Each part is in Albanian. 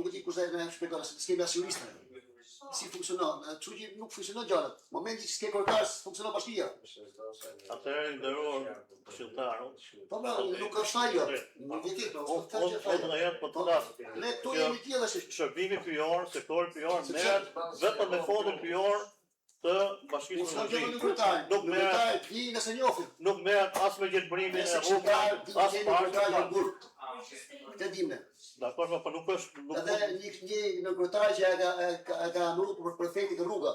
nuk e di kush më shpjegon, se s'kemi as jurista. Si funksionon? Kështu që nuk funksionon gjërat. Momenti që s'ke kërkas, funksionon bashkia. Atëherë nderuar këshilltarët. Po nuk është ajo. Nuk e di. Edhe një herë po të flas. Ne këtu jemi tjetër. Shërbimi pyjor, sektori pyjor merret vetëm me fondin pyjor të bashkisë së Shqipërisë. Nuk merret di nëse njohim. Nuk merret as me gjetbrimin e rrugës, as parë. Këtë dimë. Dakor, po nuk është edhe një nënkrytar që e ka anu për prefektit rruga.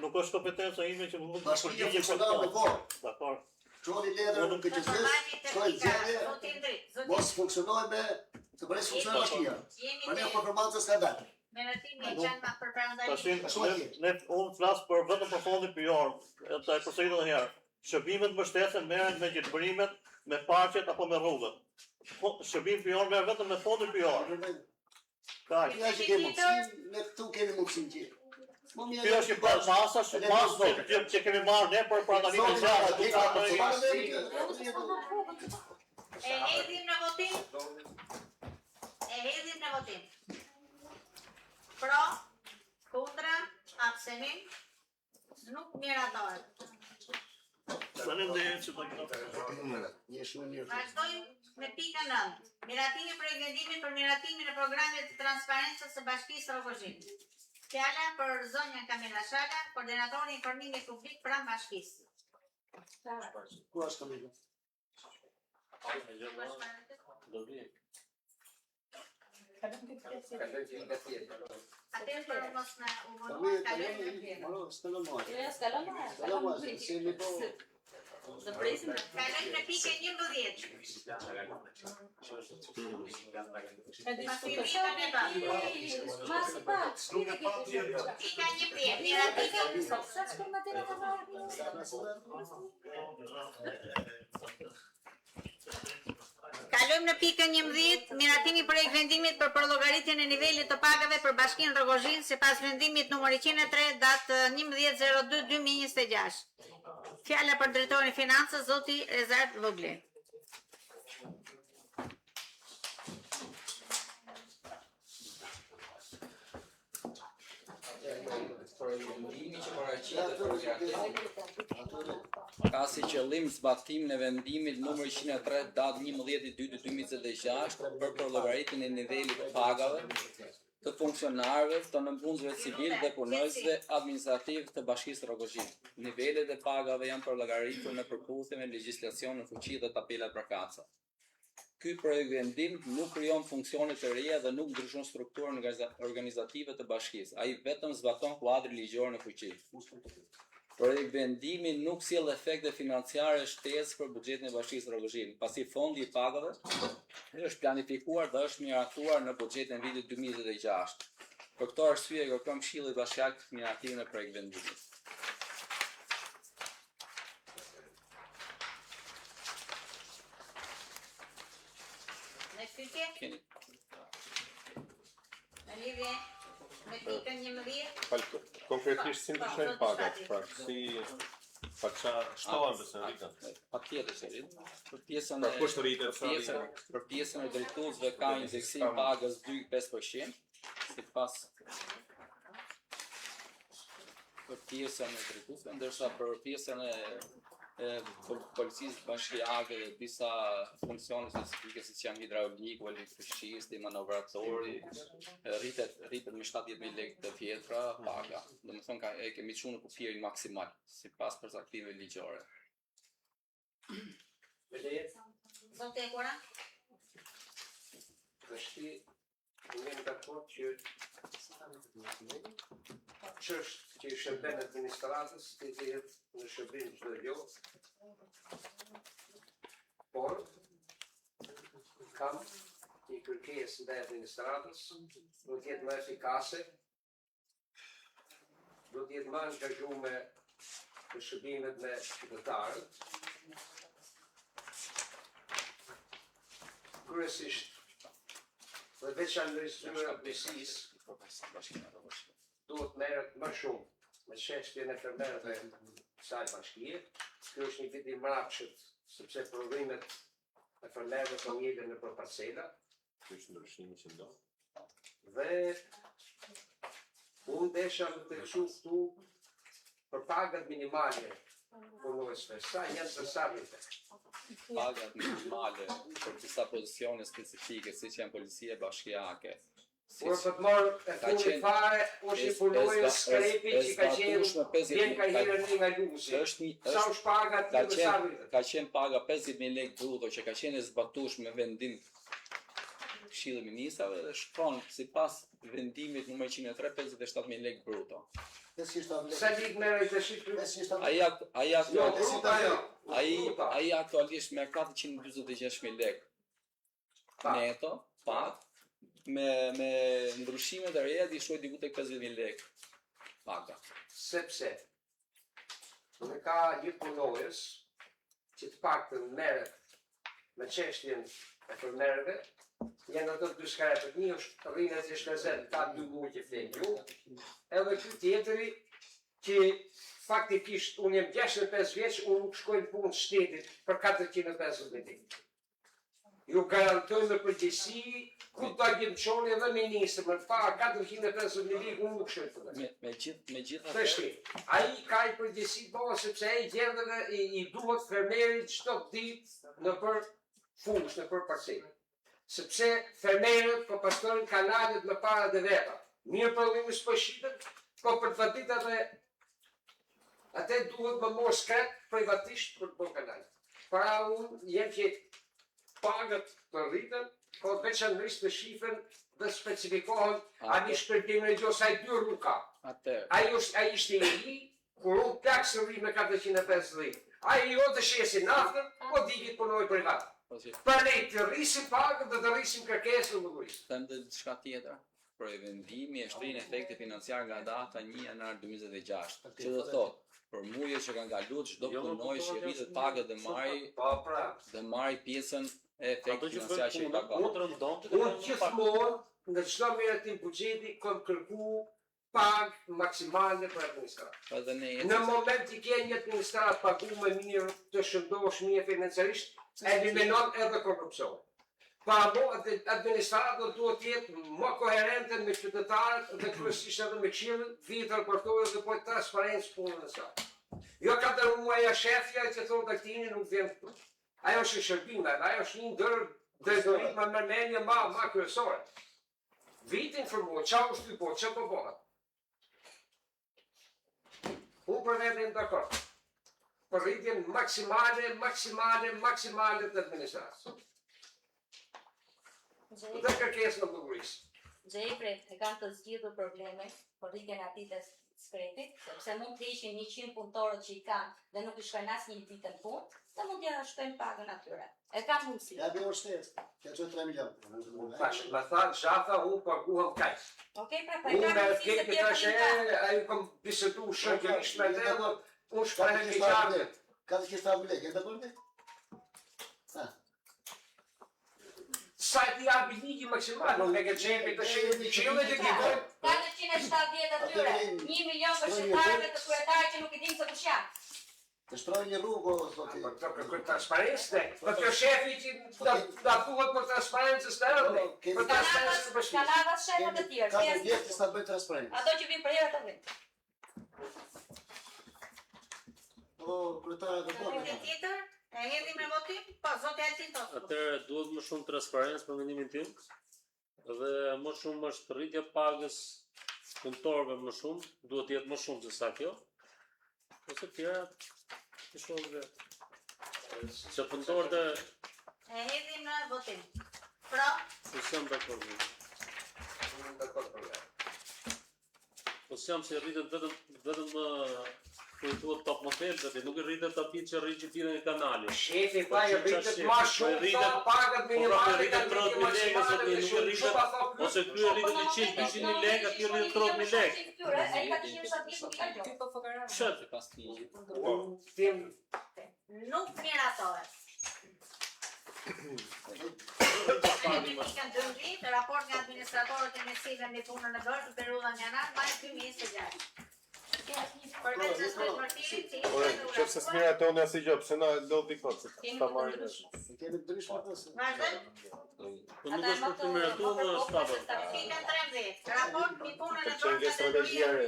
Nuk është kompetenca ime që mund të bashkia funksionon në formë. Dakor. Çoni letër nuk e qeses, shkoj gjendje. Mos funksionoj me të bëres funksionon bashkia. Për ne performancë s'ka dalë. Meratimi e qenë ma për përëndajnë. Unë flas për vetëm për fondin pyjor, e përsërit edhe një herë. Shërbimet mbështetëse merren me gjetbrimet, me parqet apo me rrugët. Shërbim pyjor merr vetëm me fondin pyjor. Kaq. Ne këtu kemi mundësinë që. Kjo është një masë që kemi marrë ne për prandamin e gjatë. E hedhim në votim. Pro, kundra, abstenim, nuk miratohet. Faleminderit që ta keni. Vazhdojmë me pikën 9. Miratimi për vendimit për miratimin e programit të transparencës së Bashkisë Rrogozhin. Fjala për zonjën Kamila Shala, koordinatori i informimit publik pranë bashkisë. Ku është Kamila? Atëherë për mos na uvonë, kalojmë në Kalojmë në pikën 11. Pika 11. Kalojmë në pikën 11, miratimi projekt vendimit për përllogaritjen e nivelit të pagave për Bashkinë Rrogozhin sipas vendimit numër 103 datë 11/02/2026. Fjala për drejtorin e financës zoti Rezart Vogli. Vendimi që ka si qëllim zbatimin e vendimit numër 103 datë 11/02/2026 për përllogaritjen e nivelit të pagave të funksionarëve, të nënpunësve civil dhe punojësve administrativ të Bashkisë Rrogozhin. Nivelet e pagave janë përllogaritur në përputhje me legjislacionin në fuqi dhe tabelat përkatësa. Ky projekt vendim nuk krijon funksione të reja dhe nuk ndryshon strukturën organizative të bashkisë. Ai vetëm zbaton kuadrin ligjor në fuqi. Projekt vendimi nuk sjell efekte financiare shtesë për buxhetin e Bashkisë Rrogozhin, pasi fondi i pagave është planifikuar dhe është miratuar në buxhetin e vitit 2026. Për këtë arsye kërkojmë Këshillit Bashkiak miratimin e projekt vendimit. Në lidhje me pikën 11. Konkretisht si ndryshojnë pagat, pra si shtohen besën rritën? Patjetër se rritën. Për pjesën për pjesën e drejtuesve ka indeksim pagës 2.5%, sipas për pjesën e drejtuesve, ndërsa për pjesën e policisë bashkiake dhe disa funksione specifike siç janë hidrauliku, elektricisti, manovratori, rritet me 70.000 lekë të vjetra paga. Domethënë kemi çuar në kufirin maksimal sipas përcaktimeve ligjore. Zotë e kura? Jemi dakord që çështë që i shërben administratës të jetë në shërbim çdo jo. Por kam një kërkesë ndaj administratës, do të jetë më efikase, do të jetë më angazhume në shërbimet me qytetarët. Kryesisht dhe veçanërisht mesisë duhet merret më shumë me çështjen e fermerëve të kësaj bashkie. Ky është një vit i mrapshët, sepse provrimet e fermerëve po ngjihen nëpër parcela. Ky është ndryshimi që do. Dhe unë desha më të këshu këtu për pagat minimale punuesve. Sa janë për sa vite? Pagat minimale për disa pozicione specifike, si që janë policia bashkiake. Por për të marrë e fundit fare, është i punojës skrepi që ka qenë vjen ka herën një nga lusi. Sa është pagat të për sa vite? Ka qenë paga 50.000 lekë bruto, që ka qenë e zbatush me vendim Këshilli i Ministrave dhe shkon sipas vendimit numër 103 57.000 lekë bruto. Sa ligë merret të shifrë? Ai aktualisht merr 446.000 lekë neto, pak, me ndryshimet e reja di shkoj diku tek 50.000 lekë paga. Sepse në ka një punojës që të paktën merret me çështjen e përmerreve, janë ato dy skaretët, një është rrinë që shkazet, ka 2 muaj që flenë ju, edhe ky tjetëri që faktikisht unë jem 65 vjeç, unë nuk shkoj në punë shtetit për 450.000 lekë. Ju garantoj me përgjegjësi, ku ta gjejmë çoni edhe ministri, më pa 450.000 lekë unë nuk shkoj punë. Me gjitha Thështi, ai ka i përgjegjësi po sepse ai gjendeve i duhet fermerit çdo ditë në për fush, në për parcelë. Sepse fermerët po pastrojnë kanalet me para dhe veta. Mirë problemi s'po shiten, po për të ditë atë duhet më mos skret privatisht për të bërë kanal. Para unë jem që pagët të rritën, po veçanërisht të shifen dhe specifikohen a një shpërtim në gjosa i 2 rruka. Ai ishte i ri, kur unë plak së rri me 450. Ai jo të shesi naftën, po digit punoj privat. Për ne të rrisim pagën dhe të rrisim kërkesën në burisë. Them dhe diçka tjetër. Për vendimi e shtrin efekte financiar nga data 1 janar 2026. Që do thotë, për muajet që kanë kaluar çdo punojës që rritet pagët dhe marrë pjesën e efektit financiar që i ka Unë gjithmonë në çdo miratim buxheti kam kërku pagë maksimale për administratë. Në moment që ke një administratë paguar mirë, të shëndosh mirë financiarisht, eliminon edhe korrupsion. Pa mo, administratë duhet të jetë më koherente me qytetarët dhe kryesisht edhe me Këshillin, vijë të raportojë dhe po transparencë punën e saj. Jo 4 muaj shefja që thonë taktini nuk vjen këtu. Ajo është shërbim, ajo është një ndër drejtorit më mërmenje ma kryesore. Vijë informuar, çfarë është ky po, çfarë po bëhet. Unë për vetë jam dakord. Për rritjen maksimale të administratës. Dhe kërkesë në bukurisë. Gjepre e kanë të zgjidhur probleme për rritjen e atij të skretit, sepse mund të ishin 100 punëtorët që i kanë dhe nuk i shkojnë asnjë ditë në punë, dhe mund t'ja shtojnë pagën atyre. E ka mundësi. Ja bëu shtet. Ka çoj 3 milionë. Tash, më thanë shafa unë paguam kaq. Okej, pra Unë ka me mundësi se këtë tash ai kam bisedu shënjërisht me të, unë shkojnë në gjatë. Ka të kishta vlek, e të bëni? Sa ti japi ligji maksimal, nuk e ke xhepi të shënjë të gjithë. 470 atyre, 1 milion për shqiptarëve të kryetarit që nuk i dinë se kush janë. Të shtrojnë një rrugë, zoti. Për transparencë, për të shefi që da duhet për transparencës të erdhe. Për transparencës të bashkisë. Kanavas shefët të tjerë. Ka të vjetë që sa bëjnë transparencë. Ato që vinë për herë të vinë. Kryetare të Një tjetër, e hedhim me votim? Po, zoti Altin Tosu. Atëherë duhet më shumë transparencë për mendimin tim dhe më shumë është rritja pagës punëtorëve më shumë, duhet të jetë më shumë se sa kjo. Ose tjera të shohë vetë. Se punëtorët E hedhim në votim. Pro? po s'jam dakord. Po s'jam se rritet vetëm kur thuhet top model, dhe nuk i rritet aty që rrit që tira në kanali. Shefi pa i rritet ma shumë sa pagat minimale ka të maksimale dhe shumë ose ky rritet 100-200.000 lekë, aty rritet 30.000 lekë. Ai ka të qenë sa ditë ky po fokaron. Çfarë pas ligjit. tim Nuk miratohet. Pikën 12, raport nga administratorët e mesive mbi punën e bërë për periudhën janar maj 2026. Përveç në shkret mërtirit, si Qëse s'mira tonë asë gjë, pse na lodhi kot se ta marrë. kemi ndryshme pëse. Vazhdojmë? Po nuk është për të miratuar në stafë. Pikën 13. Raport mbi punën e Që nga strategjia e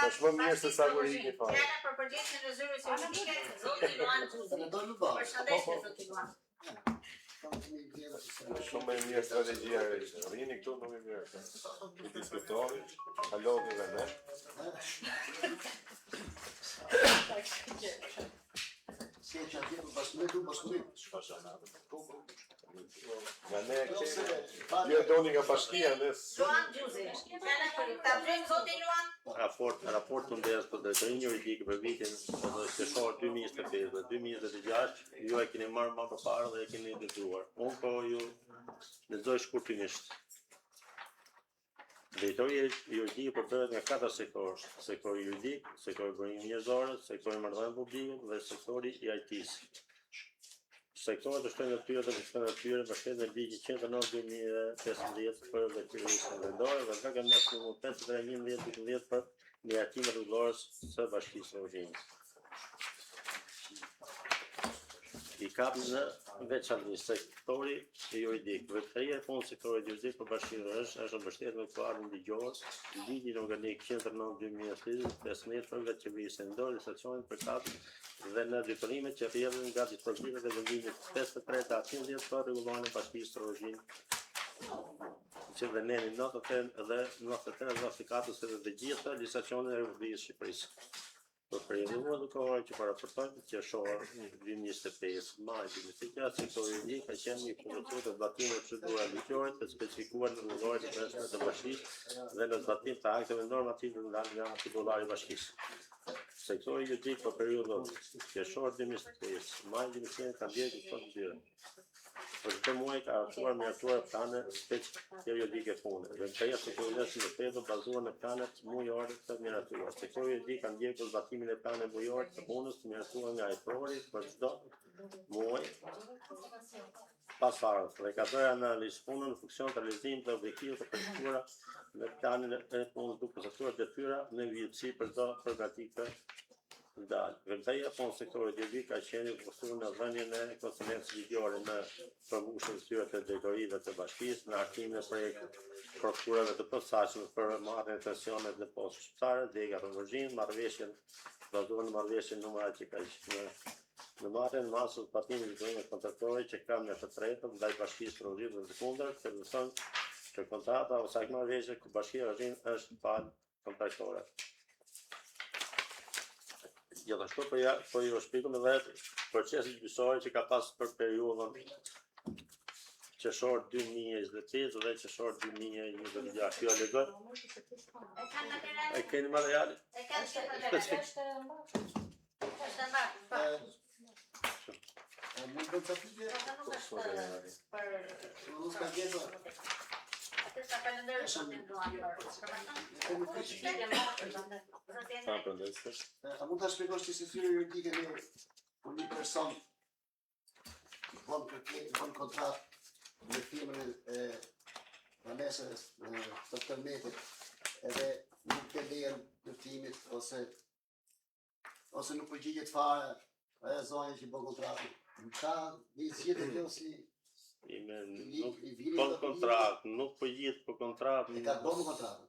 është më mirë se sa algoritmi fare. Fjala për përgjegjësinë e zyrës juridike, zoti Luan Xhuzi. Përshëndetje zoti Luan. Shumë më mirë strategjia e rini këtu më mirë. I diskutoni, kaloni dhe ne. Si e që atje për bashkëmit. Nga ne jo doni nga bashkia ne. Luan Xhuzi. Fjala për ta drejt zoti Luan. Raport të ndërës për drejtorinë juridike për vitin qershor 2025 dhe 2026, ju e keni marrë më përpara dhe e keni dëgjuar. Unë po ju lexoj shkurtimisht. Drejtori juridike përbëhet nga 4 sektorë: sektori juridik, sektori burimi njerëzore, sektori marrëdhënie publike dhe sektori i IT-s. Sektorët e shtrenjtë natyrë dhe të natyrë mbështeten në ligjin 109/2015 për veçorinë vendore dhe nga mes numër 53/2012 për miratimin rregullor së Bashkisë së Evropës. I kap në veçantë sektori juridik. Vepria e punës sektorit juridik për bashkinë është mbështetur në kuadrin ligjor, ligjin organik 109/2015 për veçorinë vendore, stacionin për kap dhe në detyrimet që rrjedhin nga dispozitat e vendimit 53/18 për rregullimin e Bashkisë së Evropës. Që veneni 93 dhe 94 se dhe gjitha legislacionet e Republikës së Shqipërisë. Për periudhën e kohore që paraportojnë qershor 2025, maj 2026, sektori juridik ka qenë i përgatitur të zbatimit të procedurave ligjore të specifikuar në rregulloret e brendshme të Bashkisë dhe në zbatim të akteve normative nga titullari i Bashkisë. Sektori juridik për periudhën qershor 2025, maj 2026 ka ndjerë procedurë. Për këtë muaj ka artuar miratuar plane periodike pune. Vepria sekuriteti në pedo bazuar në planet mujore të miratuar. Sektori juridik ka ndjekur zbatimin e planeve mujore të punës të miratuar nga auditori për çdo muaj pas farës dhe ka bërë analizë punën në funksion të realizimit të objektiveve të përcaktuara në planin e punës duke përcaktuar detyra në vijësi për çdo përgatitje. Vepria punë sektorit juridik ka qenë përfshirë në dhënien e konsulencës ligjore në përmbushjen e styret të drejtorive të bashkisë, në hartimin e prokurorëve të posaçëm për marrjen e pensionet dhe postë shqiptare, dega të vëzhgim, marrëveshjen bazuar në marrëveshjen numëral që ka në marrjen e masës patimit të drejtimit kontraktore që kanë në të tretën ndaj bashkisë së Evropës dhe të kundërt, që do të thonë që kontrata ose marrëveshje ku bashkia është palë kontraktore. Gjithashtu po ju shpjegojmë edhe procesin gjyqësor që ka pas për periudhën qershor 2025 dhe qershor 2026. Kjo lexoj. E keni materiale? E kanë materiale. Mund të çapije? Nuk ka gjë. Sa kalendari sotin Luan. A mund të shpjegosh ti si fytyrë juridike në një person bën kontratë me firmën e banesës të tërmetit edhe nuk të lejen ndërtimit ose nuk përgjigjet fare ajo zonja që bën kontratën. Ka një zgjedhje kjo si nuk bën kontratë, nuk përgjigjet për kontratën. e ka bën kontratën.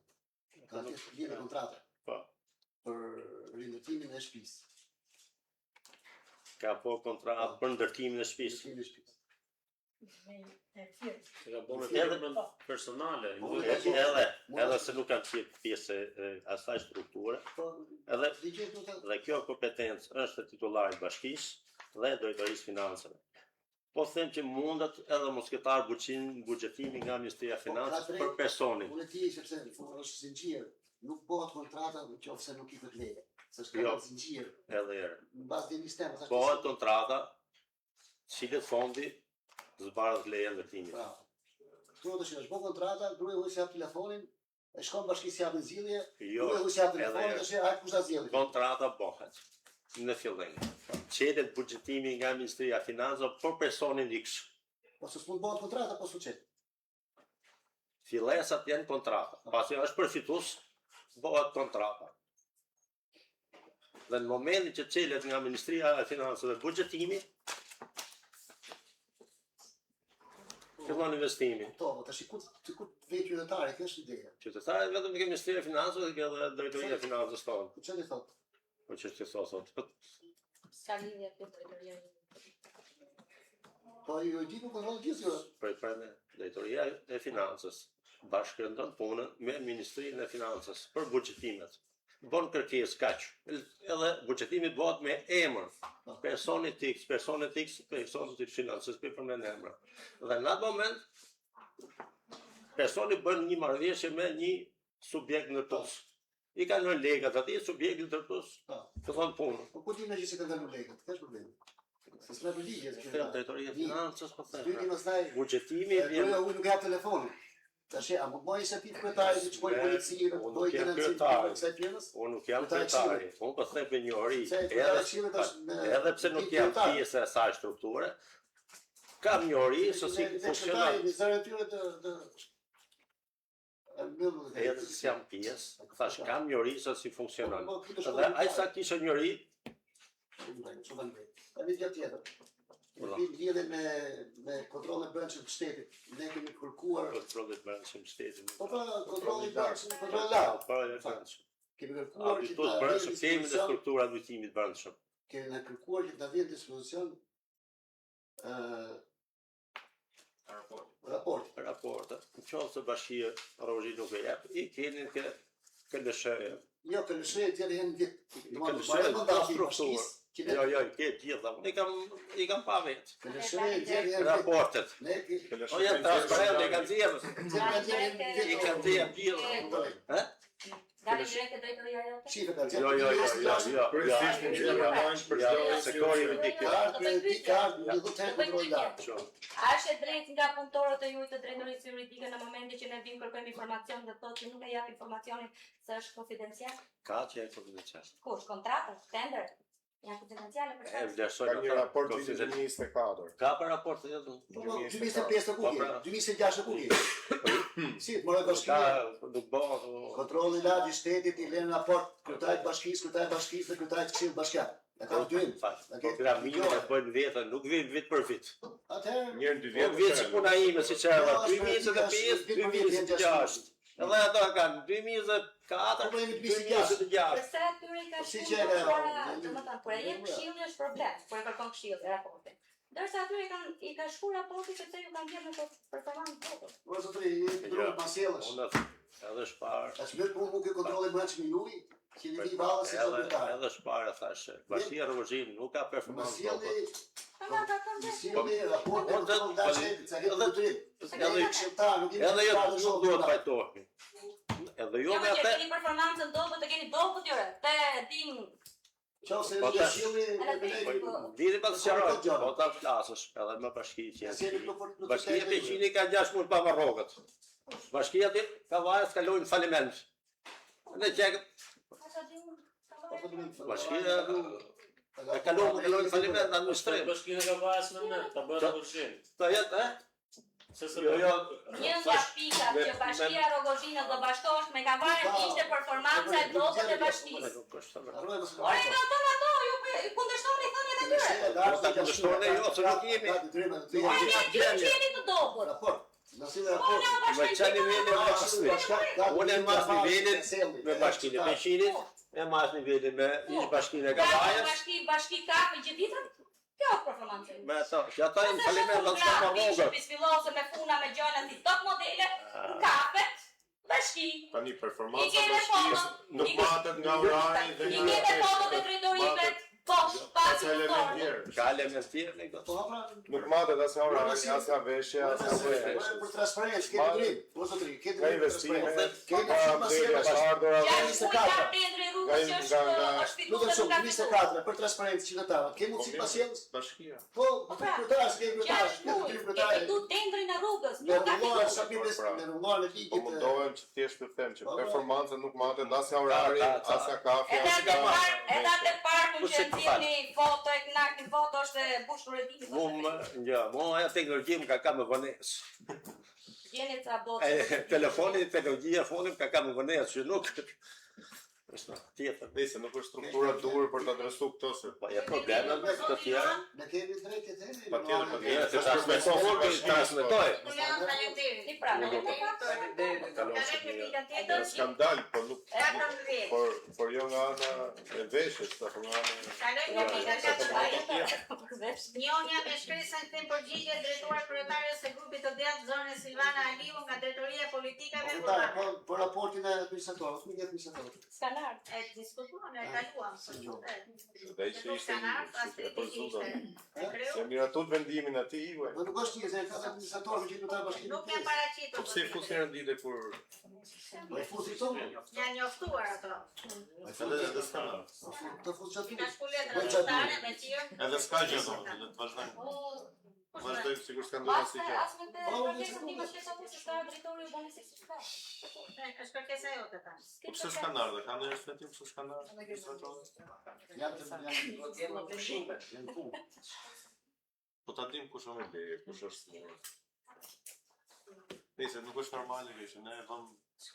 Ka lidhje kontratë. Po. Për rindërtimin e shtëpisë. Ka po kontratë për ndërtimin e shtëpisë. Ka bënë firmën personale. Edhe se nuk kanë qenë pjesë e asaj strukture, dhe kjo kompetencë është e titullarit bashkisë dhe drejtorisë financave. Po them që mundet edhe mos ketar buxhetimi nga Ministria e Financës për personin. Unë di sepse është zinxhir, nuk bëhet kontrata nëse nuk i jepet leje. S'është ka zinxhir. Edhe herë. Mbas dhe sistem. Bëhet kontrata, cilet fondi zbardh lejen ndërtimit. Këtu do të shkosh, bën kontrata, gruaja u jap telefonin, e shkon bashkisë japë zgjidhje, Jo, gruaja u jap telefonin, tash ai kush ta zgjidh. kontrata bëhet në fillim. Çetet buxhetimi nga Ministria e Financave për personin X. Ose s'mund bëhet kontrata, po suçet. Fillesat janë kontrata. Pasi është përfitues, bëhet kontrata. Dhe në momentin që çelet nga Ministria e Financave buxhetimi, fillon investimi. Po, tash ku vjen qytetari, kjo është ideja. Qytetarët vetëm ke Ministria e Financave dhe ke edhe Drejtoria e Financës tonë. Po çfarë thot? Po që ti thot. Ska lidhje të drejtoria. Po ju e di ku kontrollon gjithë. Për Drejtoria e Financës bashkëndon punën me Ministrinë e Financës për buxhetimet. Bon kërkesë kaq. Edhe buxhetimi bëhet me emër. Personi X, personi të financës për përmend emra. Dhe në atë moment personi bën një marrëveshje me një subjekt ndërtues. I kanë lënë lekët atij subjektit ndërtues. Fillon punën. Po ku di në gjithë se kanë lënë lekët? Kjo është problemi. Se s'na përgjigje. Drejtoria e Financës po Dy them. pastaj Buxhetimi vjen. unë nuk jap telefonin. Tash a më bëj se ti kryetari që shkoj policinë, Unë bëj nuk jam garanci kryetari. kësaj pjesës? Unë nuk jam Kryetari kryetari, unë po them për një ori, edhe edhe pse nuk jam pjesë e asaj strukture, kam një ori se si funksionon. Edhe si jam pjesë, thash kam një ori se si funksionon. Dhe ai sa kishte një ori, Lidhe me kontrollin e brendshëm të shtetit, ne kemi kërkuar kontrolli i brendshëm shtetit. po kontrolli i brendshëm, kontrolli larg. Po, e brendshëm. Kemi kërkuar që Auditoz brendshëm, kemi dhe struktura audimit brendshëm. kemi kërkuar që të vjen dispozicion Raporte. Në qoftë se bashkia Rozhi nuk e jep, i keni ke KLSH-ja. Jo, këllëshe tjerë janë vit. KLSH-ja ka strukturë. Jo, ke gjitha. Unë i kam pa vetë. Këllëshe tjerë janë vit. Raportet. Ne O janë transparente, i kanë zjerë. I kanë zjerë gjitha. Dali direkt e drejtoria jote? Shifet atë. Jo. Kryesisht në gjithë marrësh për çdo sektori juridikë. Një do të kontrollar. A është e drejtë nga punëtorët e juaj të drejtorisë juridike në momentin që ne vim kërkojmë informacion dhe thotë që nuk e jap informacionin se është konfidencial? Ka që e konfidencial. Kush, kontrata, tender, janë konfidenciale për E çfarë? vlerësoj ka një raport vitin 2024. Ka për raporte jo. 2005 ku je? 2006 ku je? Si, më Ka bashkia. nuk bëhet. Kontrolli i lartë i shtetit i lën raport kryetarit bashkisë dhe kryetarit këshillit bashkiak. E ka dy. Programimin e bëjnë vetën, nuk vjen vit për vit. Atëherë, Njërë dy Nuk vjen si puna ime, si që erdha 2025, 2026. Edhe ato kanë 2024, 2026. Përse atyre i ka Si shkuar që e- domethënë kur e jep këshilli është problem, kur e kërkon këshilli raportin. Ndërsa atyre i ka shkuar raporti sepse ju kanë dhënë në performancë votës. po zotëri, i drejt pasjellësh. Unë edhe shpar, Tash vetë punë nuk e kontrolli brendshëm i juaj, që i vi vallë si zotëtar. edhe shpar thashë. Bashkia Rozhin nuk ka Më performancë sjelli, Tamam. sjelli raport e kontrollit të shtetit, sa ke drejt. Edhe Këshilltar, nuk edhe jo nuk duhet pajtohemi. Edhe jo Jo, me më që atë. keni performancën dobët, të keni dobët jore. Te dim, Qose Po e tash- këshilli Diri pas qaroj, po ta flasësh, edhe me bashki që Bashkia Peqini ka 6 muaj pa varrogët. Bashkia ti ka vajës kalojnë faliment. Në që bashkia e kalojnë faliment në administrim. Bashkinë ka vajs në ne, ta bëhet Rozhin. Të jetë, Se se Jo, jo. një nga pikat që bashkia Rogozhinë do bashkohet me Kavajën ishte performanca e dobët e bashkisë. Ore nga ato, ju kundërshtoni thënien e tyre. Po ta kundërshtoni jo, se nuk jemi. Ore ne ju jeni të dobët. Raport. Nëse Po raport. nga Me qeni vjen e bashkësisë. Unë e mas nivelin me bashkinë e Peqinit, e mas nivelin me ish bashkinë e Kavajës. Bashki ka me gjithë ditën. Kjo është performanca. Me ato, që ata janë faliment atë sa varrogët. Pispillose me funa me gjëra si top modele, kafe, bashki. Tani I performanca kene bashkisë foto, nuk matet nga orari dhe I kene foto të drejtorive, poshtë, pasi element punëtorë. tjerë. Ka element tjerë në këtë. Po pra, Nuk matet as nga orari, as nga veshje, as nga veshje. për transparencë, ke drejt. Po zotëri, ke Nga drejt. investime, Kemi nga shumë vlerja pasjellësh. të ardhura, Ja, Nga ku ka tendri rrugës që është Nuk fituar e shumë, nga 24 për transparencë qytetarët. Ke mundësi pasjellës? bashkia. Po, kryetar, s'ke kryetar, Gjash s'ke muaj, dy e kryetare. fitu tendrin e rrugës, Në nuk ka rrugën fitu. sa pjesë, në rrugën e Po ligit. mundohem që thjesht të them që Po, performanca nuk matet as nga orari, Ta. as nga kafe, Edhe as nga atë parkun Po, që si nxjerrni foto e knakni foto është e bushur e ditë. Mua aja teknologjia më ka me vënesë. Jeni ca botë. Telefoni, teknologjia, fonim ka me vënesë, që nuk Tjetër. Nëse nuk është struktura duhur për të adresuar këto se. Po ja probleme me të tjera. Ne kemi drejtë të themi. Patjetër, Ja, se transmetoj. I pra, Skandal, po nuk por jo nga ana e veshjes, apo nga Njohja me shkresën tim përgjigje drejtuar kryetares së grupit të djathtë zonës Silvana Aliu nga drejtoria politikave kombëtare. Po raportin e administratorëve, nuk e administratorët. Skanar. E diskutuam, e kaluam. Dhe ishte Kreu se miratut vendimin atij juaj. Do nuk është se ka administratorë që ta bashkinë. nuk janë paraqitur. Po pse fusin rendite kur Po e fusi tonë. Janë njoftuar ato. edhe s'ka. Të fusi çati. Nga shkulletra zyrtare me tirë. Edhe s'ka gjë domoshta, le të vazhdojmë. Vazhdojmë sikur s'ka ndonjë asnjë gjë. As me të kërkesën time shkesa se s'ka drejtori urbanistik si s'ka. Është kërkesa jote tani. Po pse s'ka ndardhur? Ka ndonjë shëtim pse s'ka ndardhur? Janë pushime, janë punë. Po ta dim kush më leje, kush është. Nëse nuk është normale kjo, ne vëm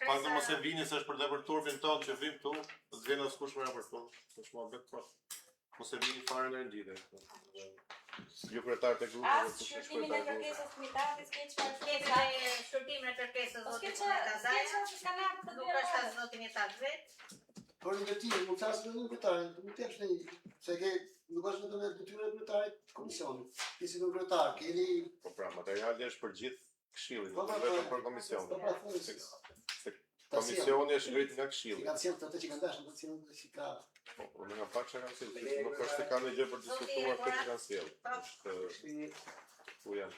pak do mos e vini se është për tepër turbin ton që vim këtu, do të vjen askush më për këtu. Është më bet po. Mos e vini fare në rendite. Ju kryetar të grupit, As shërtimin e kërkesës komitatit s'ke çfarë Kemi shërtimin e kërkesës zotit Tazaj. skanar të Nuk është as zoti Metat vet. Por në vetë nuk thasë në kryetarin, nuk tesh në se ke nuk është vetëm e detyrë e kryetarit të komisionit. Ti si do kryetar, keni po pra materiali është për gjithë këshillin, Po, nuk po, vetëm po. për komisionin. Po, po, po. Se komisioni është ngrit nga këshilli. Ka qenë ato që kanë dashur, të cilën si ka. Po ne nga pak çka kanë sjellë, nuk është se kanë një gjë për diskutuar këtë që kanë sjellë. Është ku janë.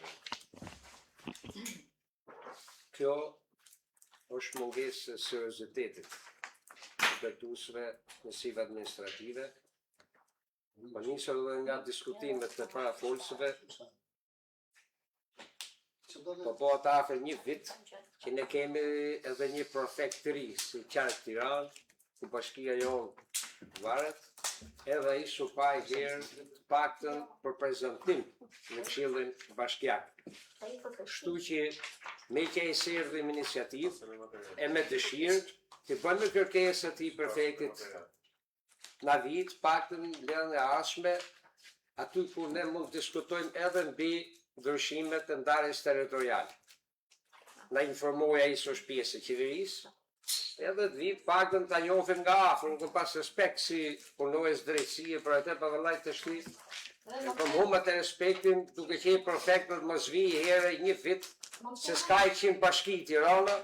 Kjo është mungesë e seriozitetit të plotësuesve mësive administrative. Po nisur edhe nga diskutimet e parafolsëve, po po ata afër një vit që ne kemi edhe një prefekt të ri si qark Tiranë, ku bashkia jonë varet, edhe ai supaj herë të paktën për prezantim në Këshillin Bashkiak. Kështu që me që i serdhim iniciativë e me dëshirë të bënë kërkesë atij prefektit na vit paktën vjen e ashme aty ku ne mund të diskutojmë edhe mbi ndryshimet e ndarjes territoriale. Na informoi ai së pjesë e qeverisë, edhe të vit paktën ta njohim nga afër, nuk pas respekt si punojës drejtësie për atë pa vëllai të shtit. Po humbet e respektin duke qenë prefektët mos vi herë një vit se s'ka 100 bashki Tirana,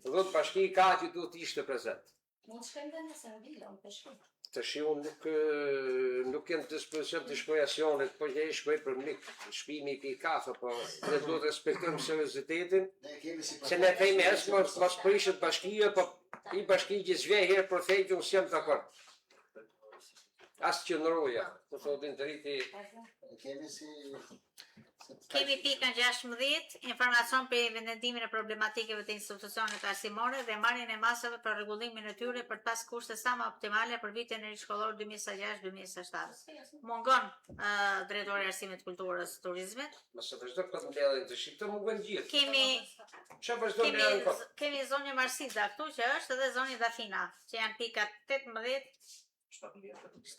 10 bashki ka që duhet ishte prezent. Mund shkojmë dhe nëse në vilon, për shkoj. Të shiu nuk jem të dispozicion të shkoj asionit, po që i shkoj për mik, shpimi i pi kafe, po ne duhet respektojmë seriozitetin, Ne kemi si se ne thejme mos prishet bashkia, po i bashki që zvej herë prefekti unë s'jam dakord. As që nëroja, po thotin driti. kemi si Kemi pikën 16, informacion për vendimin e problematikeve të institucionit arsimore dhe marrjen e masave për rregullimin e tyre për të pas kushte sa më optimale për vitin e ri shkollor 2026-2027. Mungon drejtori i arsimit, kulturës, turizmit. Mos e vazhdo këtë mbledhje të shqiptë mungon gjithë. Çfarë vazhdo Kemi mbledhjen kot? kemi zonjë Marsida këtu që është edhe zonjë Dafina, që janë pikat 18,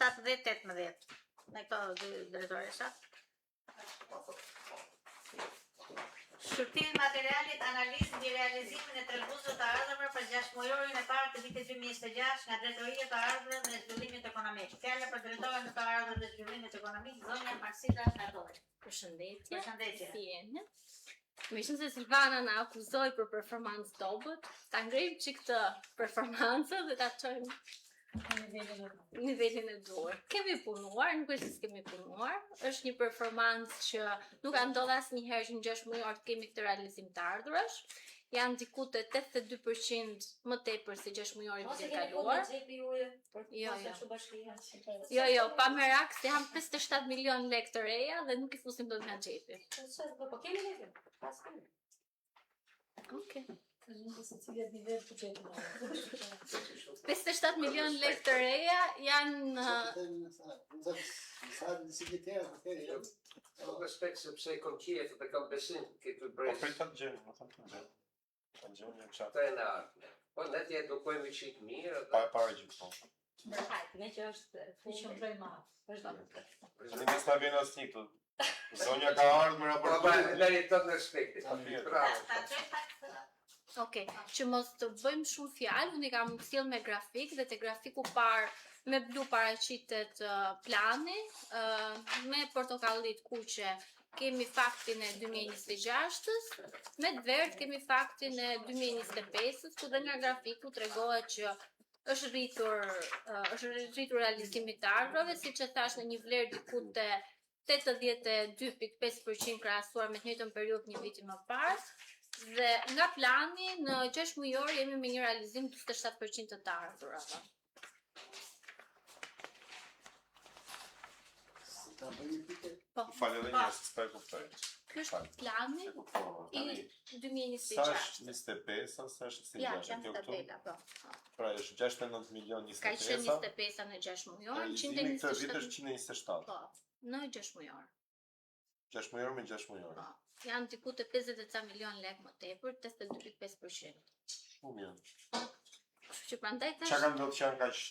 17-18. Në këto dy drejtoresha. Shërtimi materialit analizë mbi realizimin e treguzëve të ardhurave për 6 muajorin e parë të vitit 2026 nga Drejtoria e të Ardhurave dhe Zhvillimit Ekonomik. Fjala për drejtoren e të ardhurave dhe zhvillimit ekonomik, zonja Marsida Natore. Përshëndetje. Përshëndetje. Si jeni? Meqen se Silvana na akuzoi për performancë dobët, ta ngrejmë çik këtë performancë dhe ta çojmë nivelin e duhur. Kemi punuar, nuk është se s'kemi punuar, është një performancë që nuk ka ndodhur asnjëherë që në 6 muaj të kemi këtë realizim të ardhurash. Janë diku te 82% më tepër se 6 muaj të kaluar. Jo, pa merak se janë 57 milion lekë të reja dhe nuk i fusim dot nga xhepi. Po kemi levim, pas kemi. Okej. 57 milion lekë të reja janë Nuk respekt sepse kom qetë dhe kam besim këtë Po brez prit të gjeni, më thëmë të gjeni. Të gjeni në qatë. të e në ardhme. Po ne ti edukojmë qik mirë. Para gjithmonë. Hajt, me që është Shumë madh. Tani mos na vjen asnjë këtu. Zonja ka ardhur me Po raportin. meriton respekti. Bravo. Okej, që mos të bëjmë shumë fjalë, unë i kam sjell me grafik dhe te grafiku parë me blu paraqitet plani, me portokallit kuqe kemi faktin e 2026-s, me të verdh kemi faktin e 2025-s, ku dhe nga grafiku tregohet që është rritur realizimi të ardhurave, siç e thash në një vlerë diku te 82.5% krahasuar me të njëjtën periudhë një viti më parë. Dhe nga plani në 6 mujor jemi me një realizim 47% të ardhurave. Falë edhe një s'e kuptoj. Ky është plani i 2026. Sa është 25, sa është 26? Ja, janë tabela, po. Pra është 69 milion 25. Ka qenë 25 në 6 mujor, Realizimi këtë vit është 127. Po, në 6 mujor. 6 mujor me 6 mujor. Po. Janë diku të 50 milion lek më tepër, 82.5%. Shumë mirë. Kështu që prandaj Çka thash, kanë ndodhur që janë kaq kjo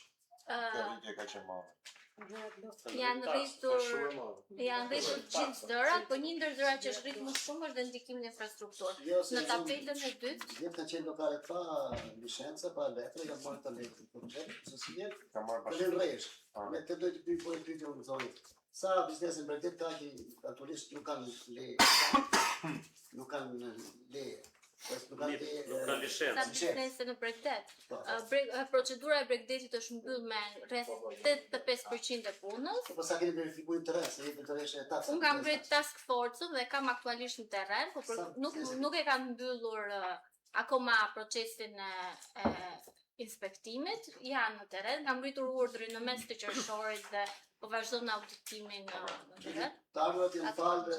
rritje kaq e madhe? janë rritur gjithë zërat, po një ndër zërat që është rritur më shumë është dhe ndikimi në infrastrukturë. Në tabelën e dytë, Gjithë kanë qenë lokale pa licenca, pa letre, kanë marrë të letre të progjekt, se si jetë, Ka marrë të bashkë. në rejsh. Me të dojtë të pyjë pyjë të thonë, sa biznesin për këtë ka që aktualisht nuk kanë leje, nuk kanë leje. Nuk kanë leje. Nuk ka licencë. sa biznese në Bregdet. Po, Procedura e Bregdetit është mbyll me rreth 85% e punës. po sa keni verifikuar të rreth, se jetë të rreth e taksë. Unë kam bërë task force-ën dhe kam aktualisht në terren, po nuk e kanë mbyllur akoma procesin e inspektimit, janë në terren, kam rritur urdhrin në mes të qershorit dhe po vazhdon auditimin në terren. Ta ardhurat janë falë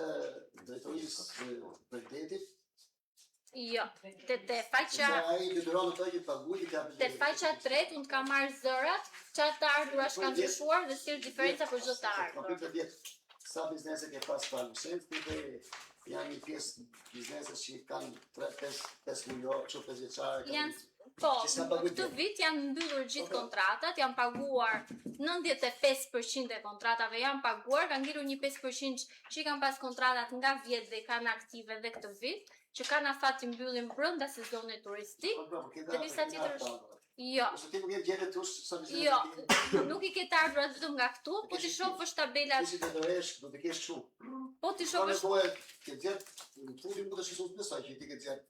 drejtorisë Bregdetit. Jo, te faqa Ai detyron ato që paguajnë ka. te faqa 3 unë kam marrë zërat, çfarë të ardhura kanë ndryshuar dhe si është diferenca për çdo të ardhur. Kompjuter vjet. Sa biznese ke pas pa licencë, ti janë një pjesë biznese që kanë 3-5 milionë, çu 5 vjeçare. Janë po, këtë vit janë mbyllur gjithë kontratat, janë paguar 95% e kontratave janë paguar, kanë ngritur një 5% që kanë pas kontratat nga vjet dhe kanë aktive dhe këtë vit, që kanë afat të mbyllin brenda sezonit turistik. Dhe disa tjetër është. Jo. Ose ti nuk je gjetë tush sa biznese. Jo, nuk i ketë ardhur vetëm nga këtu, po ti shohësh tabelat, Ti do të resh, do të kesh shumë. po ti Po shohësh nevoja ke gjetë, puni mund të shkojë në sa që ti ke gjetë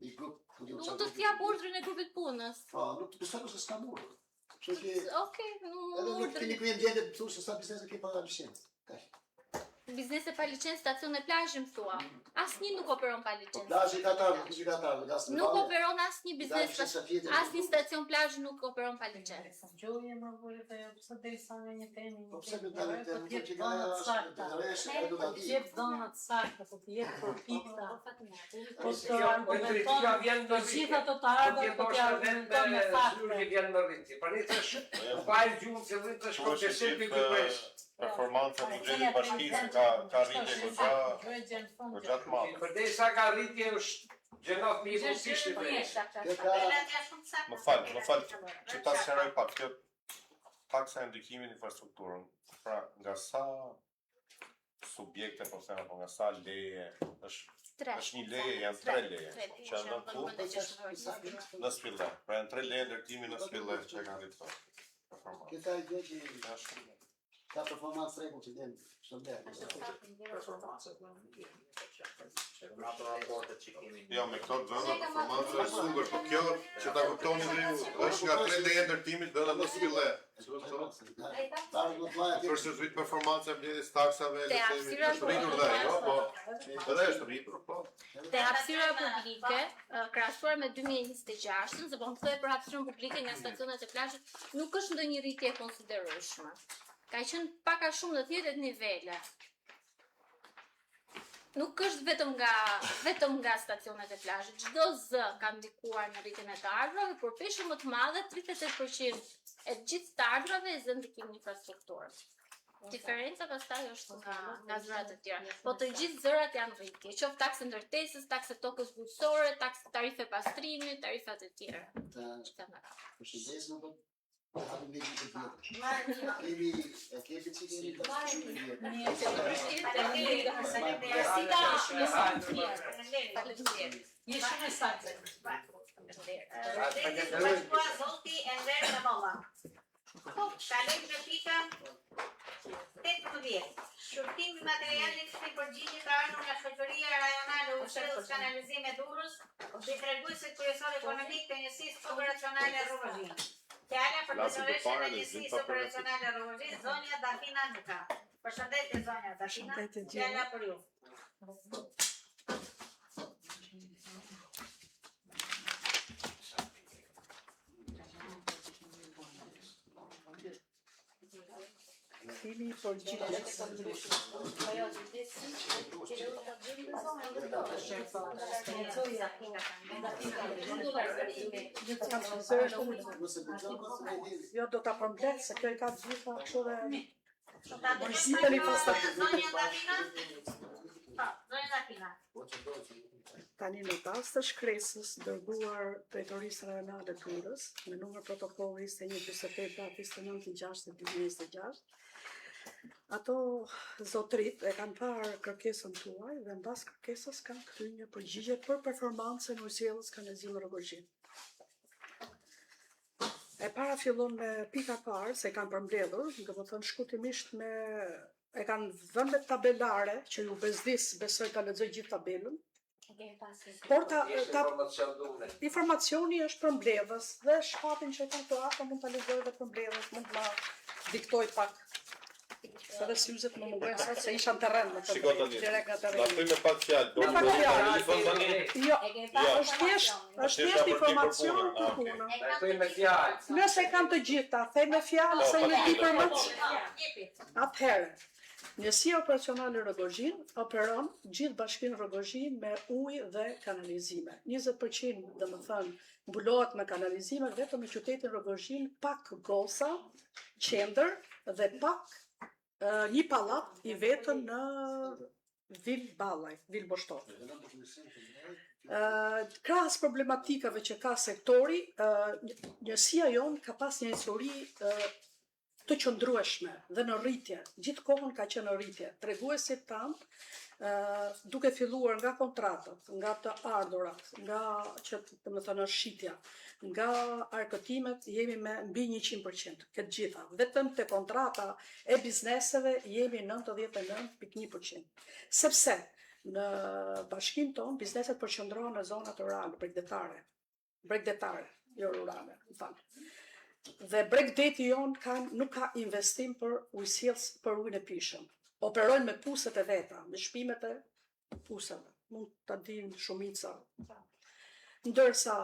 i grup. mund të t'jap urdhrin e grupit punës. Po, nuk të besoj se s'ka mund. Kështu që Okej, edhe nuk ti urdhrin. nuk je gjetë tush sa biznese ke pa licencë. Kaq. Biznese pa licencë, stacion e plazhi më thua. Asnjë nuk operon pa Po licencë. plazhi Katar, kush i Katar, gas. Nuk operon asnjë biznes, asnjë stacion plazhi nuk operon pa licencë. Gjoje më vore të pse derisa në një temë. Po pse më dalë të më që ka të resh edukativ. Jep zonat sakta, po të jep përpikta. Po të Jo, argumenton vjen të gjitha të të ardhur, po të argumenton me fakte. Që vjen në rritje. Për një të shë, fajnë gjumë që rritë të shko të shirë të bëjsh. Performanca e buxhetit bashkisë ka rritje goxha të madhe. Për dhe sa ka rritje është gjenof një fuqisht të bëjsh. Më fal, që ta sqaroj pak kjo taksa e ndikimit në infrastrukturën. Pra, nga sa subjekte po them apo nga sa leje është një leje, janë 3 leje që janë këtu në Spillë. Pra janë 3 leje ndërtimi në Spillë që kanë rritur. Këta gjë që ka performancë rregull që den shëndet. Jo, me këto dhëna performancë është super, po kjo që ta kuptoni dhe ju, është nga 3 leje ndërtimit dhëna në Spillë. Përse është rritë performanca e mbledhjes taksave, le të themi, është rritur dhe jo, po edhe është rritur, po. Te hapësira publike, krahasuar me 2026-ën, se po më thoj për hapësirën publike nga stacionet e plazhit, nuk është ndonjë rritje e konsiderueshme. Ka qenë pak a shumë në 10 nivele. Nuk është vetëm nga stacionet e plazhit. Çdo zë ka ndikuar në rritjen e të ardhurave, por peshë më të madhe 38% e gjithë të ardhurave e zë ndikim në infrastrukturë. Diferenca pastaj është nga zërat e tjera. Po të gjithë zërat janë rritje, qoftë taksë ndërtesës, taksë tokës bujqësore, taksë tarife pastrimit, tarifat e tjera. Përshëndes, më kemi një të vjetë. Kemi që kemi të Një shumë e saktë. Zoti Enver Namolla. Kalojmë në pikën 18. Shurtimi materialit si përgjigje të ardhur nga Shoqëria Rajonale e Ushtrisë Kanalizimi Durrës dhe treguesit kryesor ekonomik të njësisë operacionale Rrugëzim. Fjala për drejtoreshën e njësisë operacionale Rrugëzim, zonja Dafina Nuka. Përshëndetje zonja Dafina. Fjala për ju. Kemi përgjigje. Jo do ta përmbledh se kjo I ka gjitha kështu dhe ziteni pastaj. Zonja Dafina. Tani në pas të shkresës dërguar drejtorisë rajonale të Durrës me numër protokolli 2148 datë 29/6/2026, ato zotrit e kanë parë kërkesën tuaj dhe mbas kërkesës kanë kthyer një përgjigje për performancën e usjellës kanalizimi Rrogozhin. E para fillon me pika parë se kanë përmbledhur, do të thënë shkurtimisht me e kanë vënë me tabelare që ju bezdis, besoj ka lexoj gjithë tabelën. Por informacioni është përmbledhës dhe shpatin që kanë të ato mund ta lexoj dhe përmbledhës, mund ta diktoj pak. Se dhe syzet më mungojnë sot se isha në terren, më të direkt nga terreni. Na me pak fjalë. Jo, është thjesht informacion për punën. Nëse kanë të gjitha, thej me fjalë se unë di për më. Atëherë, Njësia operacionale Rrogozhin operon gjithë bashkinë Rrogozhin me ujë dhe kanalizime. 20% dhe më thënë mbulohet me kanalizime vetëm në qytetin Rrogozhin, pak gosa, qendër dhe pak një pallat I vetëm në Vil Ballaj, Vil Boshtor. Krahas problematikave që ka sektori, njësia jonë ka pas një histori të qëndrueshme dhe në rritje, gjithë kohën ka qenë në rritje. Treguesit tanë, duke filluar nga kontratët, nga të ardhurat, nga që të më thënë shitja, nga arkëtimet, jemi me mbi 100%, këtë gjitha. Vetëm të kontrata e bizneseve jemi 99.1%. Sepse në bashkinë tonë, bizneset përqendrohen në zonat rurale, bregdetare, jo rurale, më falë. Dhe bregdeti jonë nuk ka investim për ujësjellës për ujën e pishëm. Operojnë me puset e veta, me shpimet e puseve. Mund të dinë shumica. Ndërsa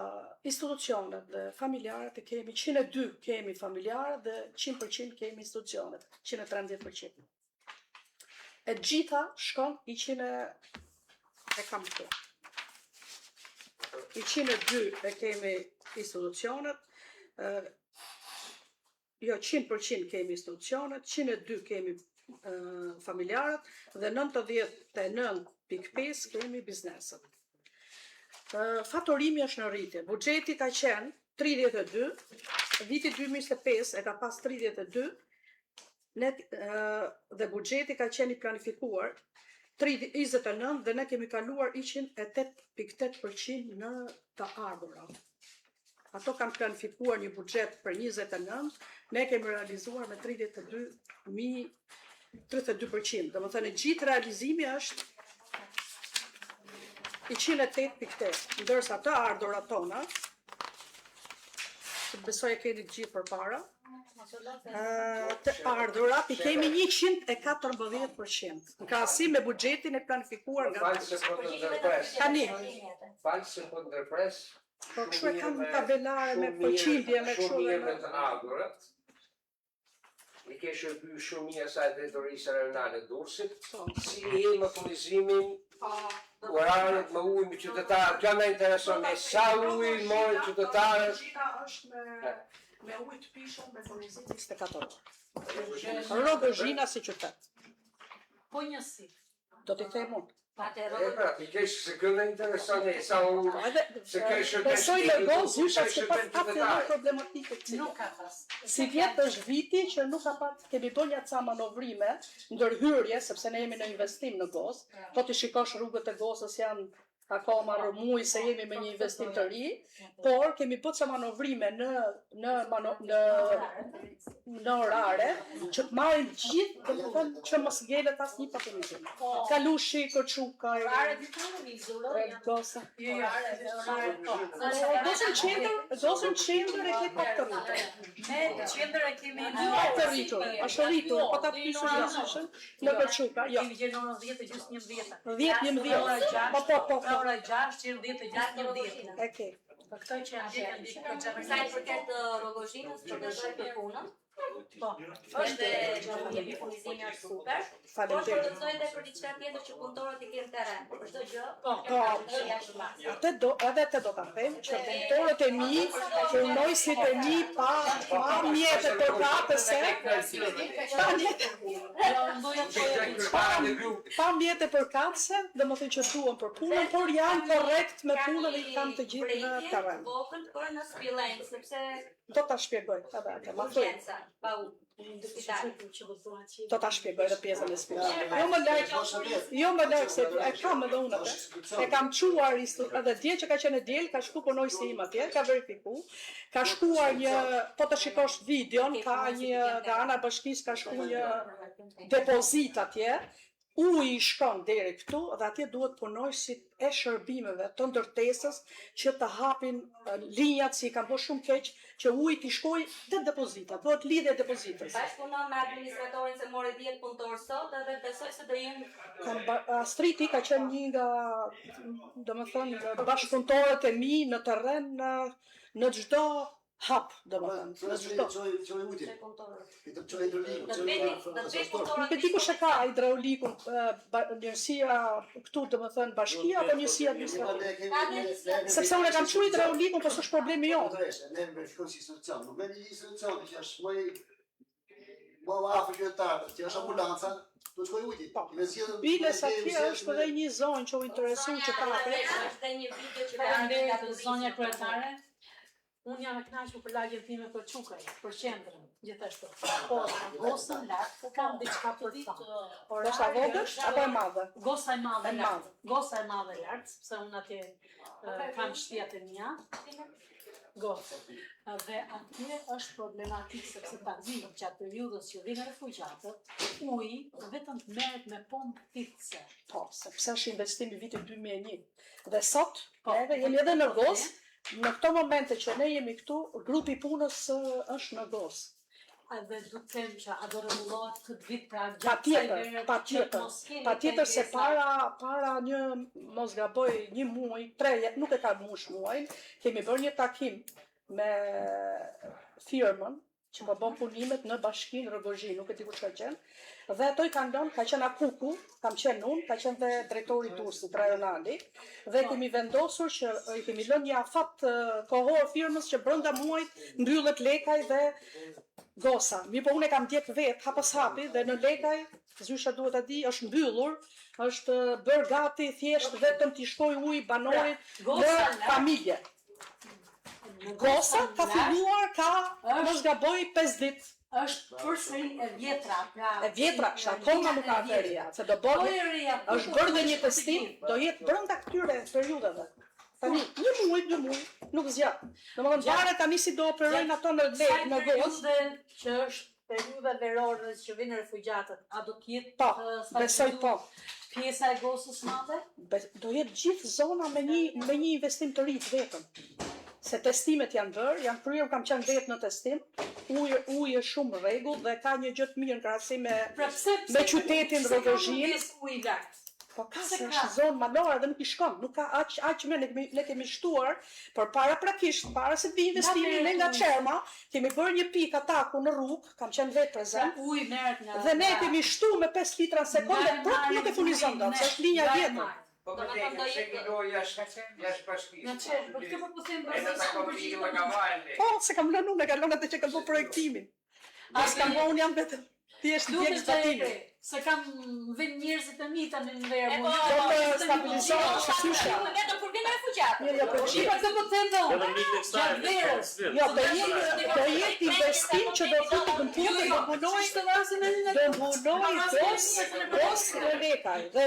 institucionet dhe familjarët e kemi 102 kemi familjarët dhe 100% kemi institucionet, 113%. E gjitha shkon 102 e kemi institucionet, jo 100% kemi institucionet, 102 kemi familjarët dhe 99.5 kemi bizneset. Faturimi është në rritje. Buxheti ka qenë 32, viti 2025 e ka pas 32, dhe buxheti ka qenë I planifikuar 29 dhe ne kemi kaluar 108.8% në të ardhura. Ato kanë planifikuar një buxhet për 29, ne kemi realizuar me 32%. Dhe më thënë, gjithë realizimi është 108.8, ndërsa të ardhurat tona, që besoj e keni gjithë për para, të ardhurat I kemi 114%, në krahasim me buxhetin e planifikuar nga tani. Falë se po ndërpres. Po kështu e kanë tabelare me përqindje me kështu dhe me të ardhurat. I ke shërby shumë mirë asaj drejtorisë rajonale Durrësit, si I me furnizimin Oraret me ujë me qytetarët, kjo na intereson ne, sa ujë morën qytetarët. Rogorzhina është me ujë të pishur me furnizim 24 orë. Rogorzhina si qytet. Po njësi. Do t'i them unë. Pikërisht se kjo na intereson ne, sa ujë. Se kjo është Besoj në gozë, zysha se pas ka të në problematike të Nuk ka pas. Si vjetë është viti që nuk ka pat, kemi bërë një ca manovrime, ndërhyrje, sepse ne jemi në investim në gozë, po të shikosh rrugët e gozës janë akoma rëmuj se jemi me një investim të ri, por kemi bërë ca manovrime në orare, që të marrim gjithë, dhe të thënë që mos ngelet asnjë papërizim. Kalushi, Koçuka, Orare ditore mi zuroj. Gosa. Orare. Gosën qendër e ke pak të rritur. Ne qendër e kemi Pak të rritur, është rritur, po ta pyesësh gjashtë në Koçuka, jo. Kemi gjenë orën 10 gjys 11. 10-11. Po. Ora 6, 10 gjys 11. E ke. Për këto që janë Sa i përket Rogozhinës, përgëzoj për punën. Po. Është një furnizimi është super. Por Faleminderit. përgëzoj edhe për diçka tjetër që punëtorët i kenë terren. Për çdo gjë. Po. Jashtë masë. Edhe te do ta them që punëtorët e mi, punojësit e mi pa mjete përkatëse, pa mjete përkatëse, domethënë që duan për punën, por janë korrekt me punën dhe i kanë të gjithë në terren. Vogël për në Spillane, sepse Do ta shpjegoj, edhe ma thuj. urgjenca, pa u spital. Do ta shpjegoj edhe pjesën e spitalit. Jo më lart se e kam edhe unë atë. E kam çuar edhe dje që ka qenë diel, ka shku punojësi im atje, ka verifiku. Ka shkuar një, po të shikosh videon, ka një nga ana e bashkisë ka shku një depozit atje. Uji shkon deri këtu dhe atje duhet punojësit e shërbimeve të ndërtesës që të hapin linjat si i kanë bërë shumë keq që uji t'i shkojë te depozita, duhet lidhje depozitës. Bashkëpunon me administratorin se mori 10 punëtor sot edhe besoj se do jenë Astriti ka qenë një nga, domethënë, bashkëpunëtorët e mi në terren në çdo hap, domethënë, në çdo. Nuk e di kush e ka hidraulikun, njësia këtu domethënë bashkia apo njësia administrative. Sepse unë kam çuar hidraulikun, po s'është problemi jonë. Ne verifikojmë institucion, nuk vjen një institucion që është më afër qytetarëve, që është ambulanca, do të shkojë uji. Biles atje është edhe një zonë që u interesu që ka atë. Është dhe një video që Ka zonja kryetare. Unë jam e kënaqur për lagjen time për Çukaj, për qendrën, gjithashtu. Po, gosën lart, kam diçka për të thënë. Gosa vogël apo e madhe? Gosa e madhe lart. Gosa e madhe lart, sepse unë atje kam shtëpiat e mia. Gosë. Dhe atje është problematik sepse tani gjatë periudhës që vinë refugjatët, uji vetëm merret me pompë thithëse. Po, sepse është investimi vitit 2001. Dhe sot, neve jemi edhe në Gosë. Në këto momente që ne jemi këtu, grupi punës është në Gosë. Edhe du të them që a do rregullohet këtë vit pra Patjetër se para një, mos gaboj, një muaj, 3, nuk e ka muajin, kemi bërë një takim me firmën që po bën punimet në bashkinë Rogozhinë, nuk e di kush ka qenë. Dhe ato i kanë lënë, ka qenë Akuku, kam qenë unë, ka qenë dhe drejtori Durrësit rajonali, dhe kemi vendosur që i kemi lënë një afat kohor firmës që brenda muajit mbyllet Lekaj dhe Gosa. Mi po unë e kam djep vetë, hapës hapi, dhe në Lekaj, zysha duhet ta di, është mbyllur, është bërë gati thjesht vetëm t'i shkoj uji banorit në familje. Gosa ka filluar mos gaboj 5 ditë. Është përsëri e vjetra, pra. E vjetra, akoma nuk ka aferia, se do bëhet. Është bërë dhe një testim, do jetë brenda këtyre periudhave. Tani, një muaj, nuk zgjat. Domethënë varet tani si do operojnë ato në Gosë, që është periudha verore që vinë refugjatët, a do të jetë besoj po. Pjesa e Gosës madhe? Do jetë gjithë zona me një investim të ri vetëm. Se testimet janë kryer, kam qenë vetë në testim, uji është shumë rregull dhe ka një gjë të mirë në krahasim me qytetin Rogozhinë. Po ka se është zonë malore dhe nuk i shkon, nuk ka aq më ne kemi shtuar, por paraprakisht, para se të vi investimi ne nga Çerma, kemi bërë një pikë ataku në rrugë, kam qenë vetë prezant. Uji merret nga dhe ne kemi shtuar me 5 litra në sekondë, prapë nuk e furnizon dot, se është linja vjetër. Po Do më me thonë do se jetë- këto jashtë bashkisë. Në çfarë, për këtë po them E në ta konfirmë nga valle. Po, se kam lënë unë, e kam lënë atë që kanë bërë projektimin. As kam bërë unë jam vetëm. Thjesht Duhet djeg statimi. se kam vend njerëzit e mi tani në verë. E po, Do të stabilizohet shëshusha. Vetëm kur vinë refugjatët. Jo, po Shi pa këtë po them do. Vetëm mik tek sa. Gjatë verës. Jo, do jetë investim që do futi kompjuter, do punoj Të vasin e një. do punoj dos lekaj dhe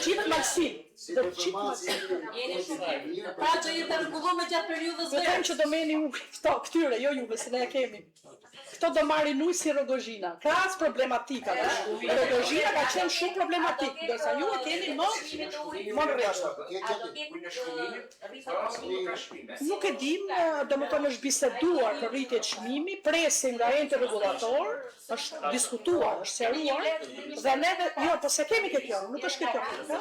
qitë malsin. Si Do për qitë informacje, malsin. Jeni shumë Pra që jetë rregulluar gjatë periudhës Do them verës. që domeni u këto, këtyre, jo juve, se ne e kemi. Këto do marrin ujë si Rogozhina. Krahas problematika, Rogozhina ka qenë shumë problematik, ndërsa ju e keni më rreshtë. A do ketë Nuk e dim, domethënë është biseduar për rritje të çmimi, presim nga ente rregullator, është diskutuar, është seruar, dhe neve, jo, po se kemi këtë kjo, nuk është këtë kjo.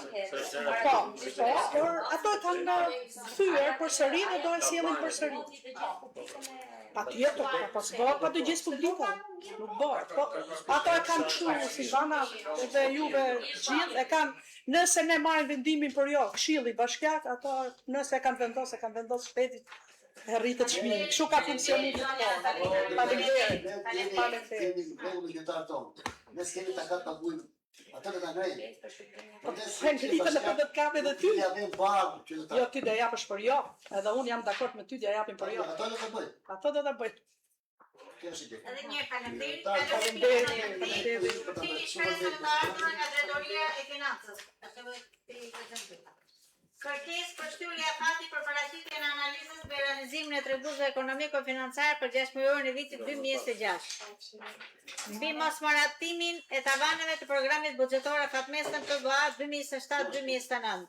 Po, por ato e kanë kthyer përsëri dhe do e sjellin përsëri. Patjetër, po s'bëhet pa dëgjes publike. Nuk bëhet. Po ato e kanë kështu, Silvana dhe juve gjithë e kanë, nëse ne marrim vendimin për jo, Këshilli Bashkiak, ato nëse e kanë vendos shteti e rritet çmimi. Kështu ka funksionuar këto. Faleminderit. kemi rregull qytetar tonë. Ne s'kemi takat ta bujmë. Atë do ta ngrej. Po ngritën e do të kapi edhe ty. Ja vjen bardh qytetar. Jo, ty do japësh për jo, edhe unë jam dakord me ty, do japim për jo. Ato do ta bëj. Ato do ta bëj. Kjo është ide. Edhe një faleminderit. Faleminderit. Ti shpresoj të ardhur nga drejtoria e financës. Atë ti prezantoj. Kërkesë për shtyllje e fati për paraqitjen e analizës për realizimin e trebuzve ekonomiko-financiar për 6 muajin e vitit 2026. Mbi mosmarrëtimin e tavaneve të programit buxhetor afatmesëm PBA 2027-2029.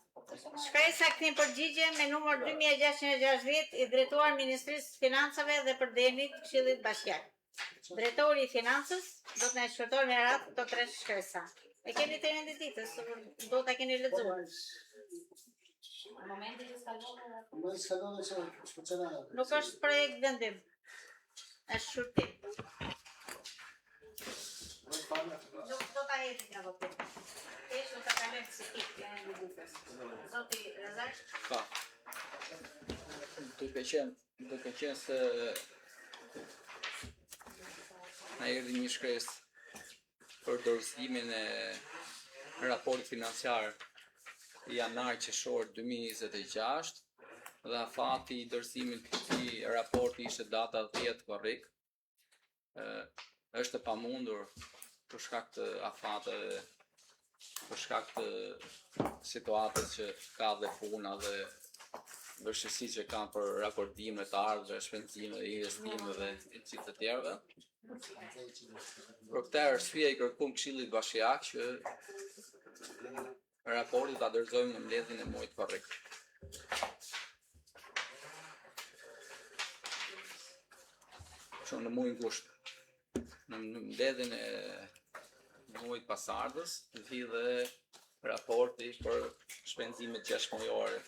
Shkresa këtij përgjigje me numër 2660 i drejtuar Ministrisë Financave dhe Përdenit Këshillit Bashkiak. Drejtori i Financës do të na shkruajë me radhë këto 3 shkresa. E keni të rendit ditës, do ta keni lexuar. Në momentin që skalon Më skalon se funksionon. Nuk është projekt vendim. Është shurtim. Nuk do ta jeti nga votim. Kesh do ta kalojmë si tik. Zoti Razak. Pa. Duke qenë se na erdhi një shkresë për dorëzimin e raportit financiar janar-qershor 2026 dhe afati i dorëzimit të këtij raporti ishte data 10 korrik. Është e pamundur për shkak të afateve, për shkak të situatës që ka dhe puna dhe vështirësi që kanë për rakordime të ardhme, shpenzime, investimeve e gjithë të tjerëve. Për këtë arsye i kërkuam Këshillit Bashkiak që raportin ta dorëzojmë në mbledhjen e muajit korrik. Në muajin gusht. Në mbledhjen e muajit pasardhës vi dhe raporti për shpenzimet 6 muajore.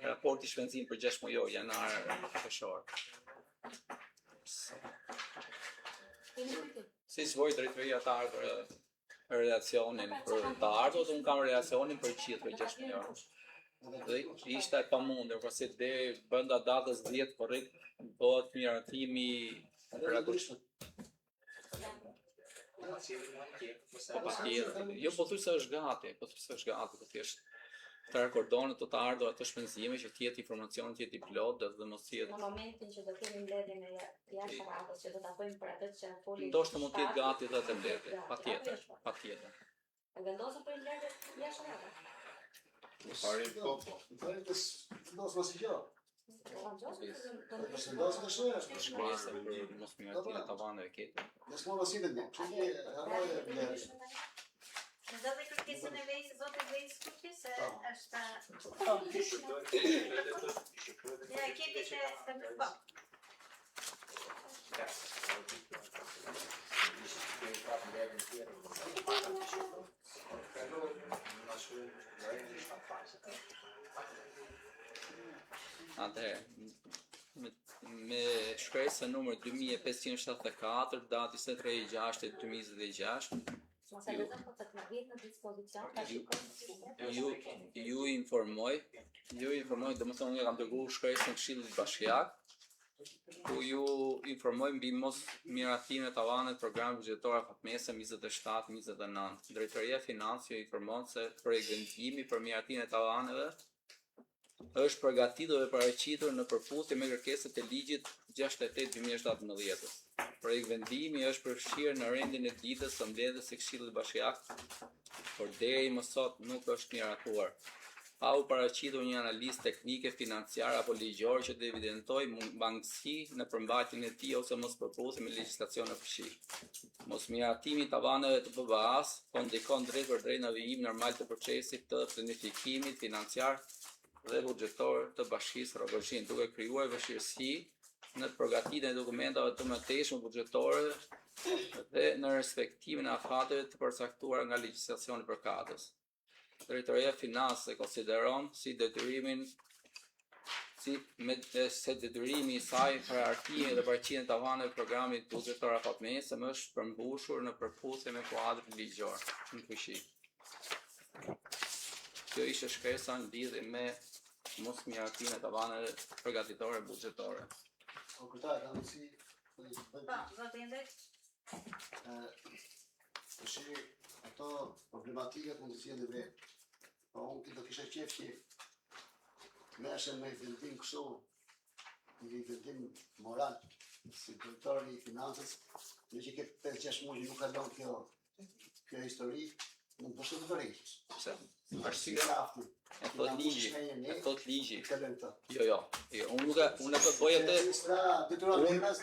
Raporti shpenzim për 6 muajor janar-qershor. Si svoj drejtoria të ardhur relacionin për të ardhur, unë kam relacionin për gjithë për 6 muajor. Dhe ishte e pamundur, përse deri brenda datës 10 korrik bëhet miratimi raportit. Po patjetër. Jo, po thuaj se është gati, po thjesht të rakordonet të ardhur ato shpenzime që të jetë informacioni të jetë i plot dhe mos jetë. Në momentin që do kemi mbledhjen e jashtë radhës që do ta bëjmë për atë që foli. Ndoshta mund të jetë gati dhe të mbledhje, patjetër. E vendosëm për mbledhje jashtë radhës. Pari po. Dos mos i jo. Shkresa për mos miratimin e tavaneve këtë. Mos mos i vendi. Çuqi harroje. Do të kërkesën e vejës, zotë vejës kuqi, se është... Ja, kemi që të më po. Atëherë, me shkresën numër 2574, dati 23/6/2026. Mos e lezëm po të kërrit në dispozicion, ta shikojmë. Ju informoj, domethënë unë kam dërguar shkresën Këshillit Bashkiak, ku ju informoj mbi mos miratimin e tavanit programit buxhetor fatmesë 27-29. Drejtoria e Financave ju informon se projektimi për miratimin e tavaneve është përgatitur dhe paraqitur në përputhje me kërkesat e ligjit 68/2017. Projekt vendimi është përfshirë në rendin e ditës së mbledhjes së Këshillit Bashkiak, por deri më sot nuk është miratuar. Pa u paraqitur një analizë teknike, financiare apo ligjore që të evidentojë mangësi në përmbajtjen e tij ose mos përputhje me legjislacionin e fuqi. Mosmiratimi i tavaneve të BBA-s po ndikon drejt për drejt në vijim normal të procesit të planifikimit financiar dhe buxhetor të Bashkisë Rrogozhin, duke krijuar vështirësi në përgatitjen e dokumentave të mëtejshme buxhetore dhe në respektimin e afateve të përcaktuara nga legjislacioni i përkatës. Drejtoria e Financave konsideron se detyrimi i saj për arkimin dhe paraqitjen e tavaneve të programit buxhetor afatmesëm është përmbushur në përputhje me kuadrin ligjor në fuqi. Kjo ishte shkresa në lidhje me mosmiratimin e tavaneve përgatitore buxhetore. Këta kam si Zoti Indrek. ato problematikat mund të sjellin vetë. Po unë ti do kisha qef që meshem me vendim kështu, një vendim moral, si drejtori i financës, në që ke 5-6 muaj nuk ka lënë kjo histori, nuk do të vërejsh. Pse? Arsye e thot ligji. Jo. Unë nuk e bëj atë.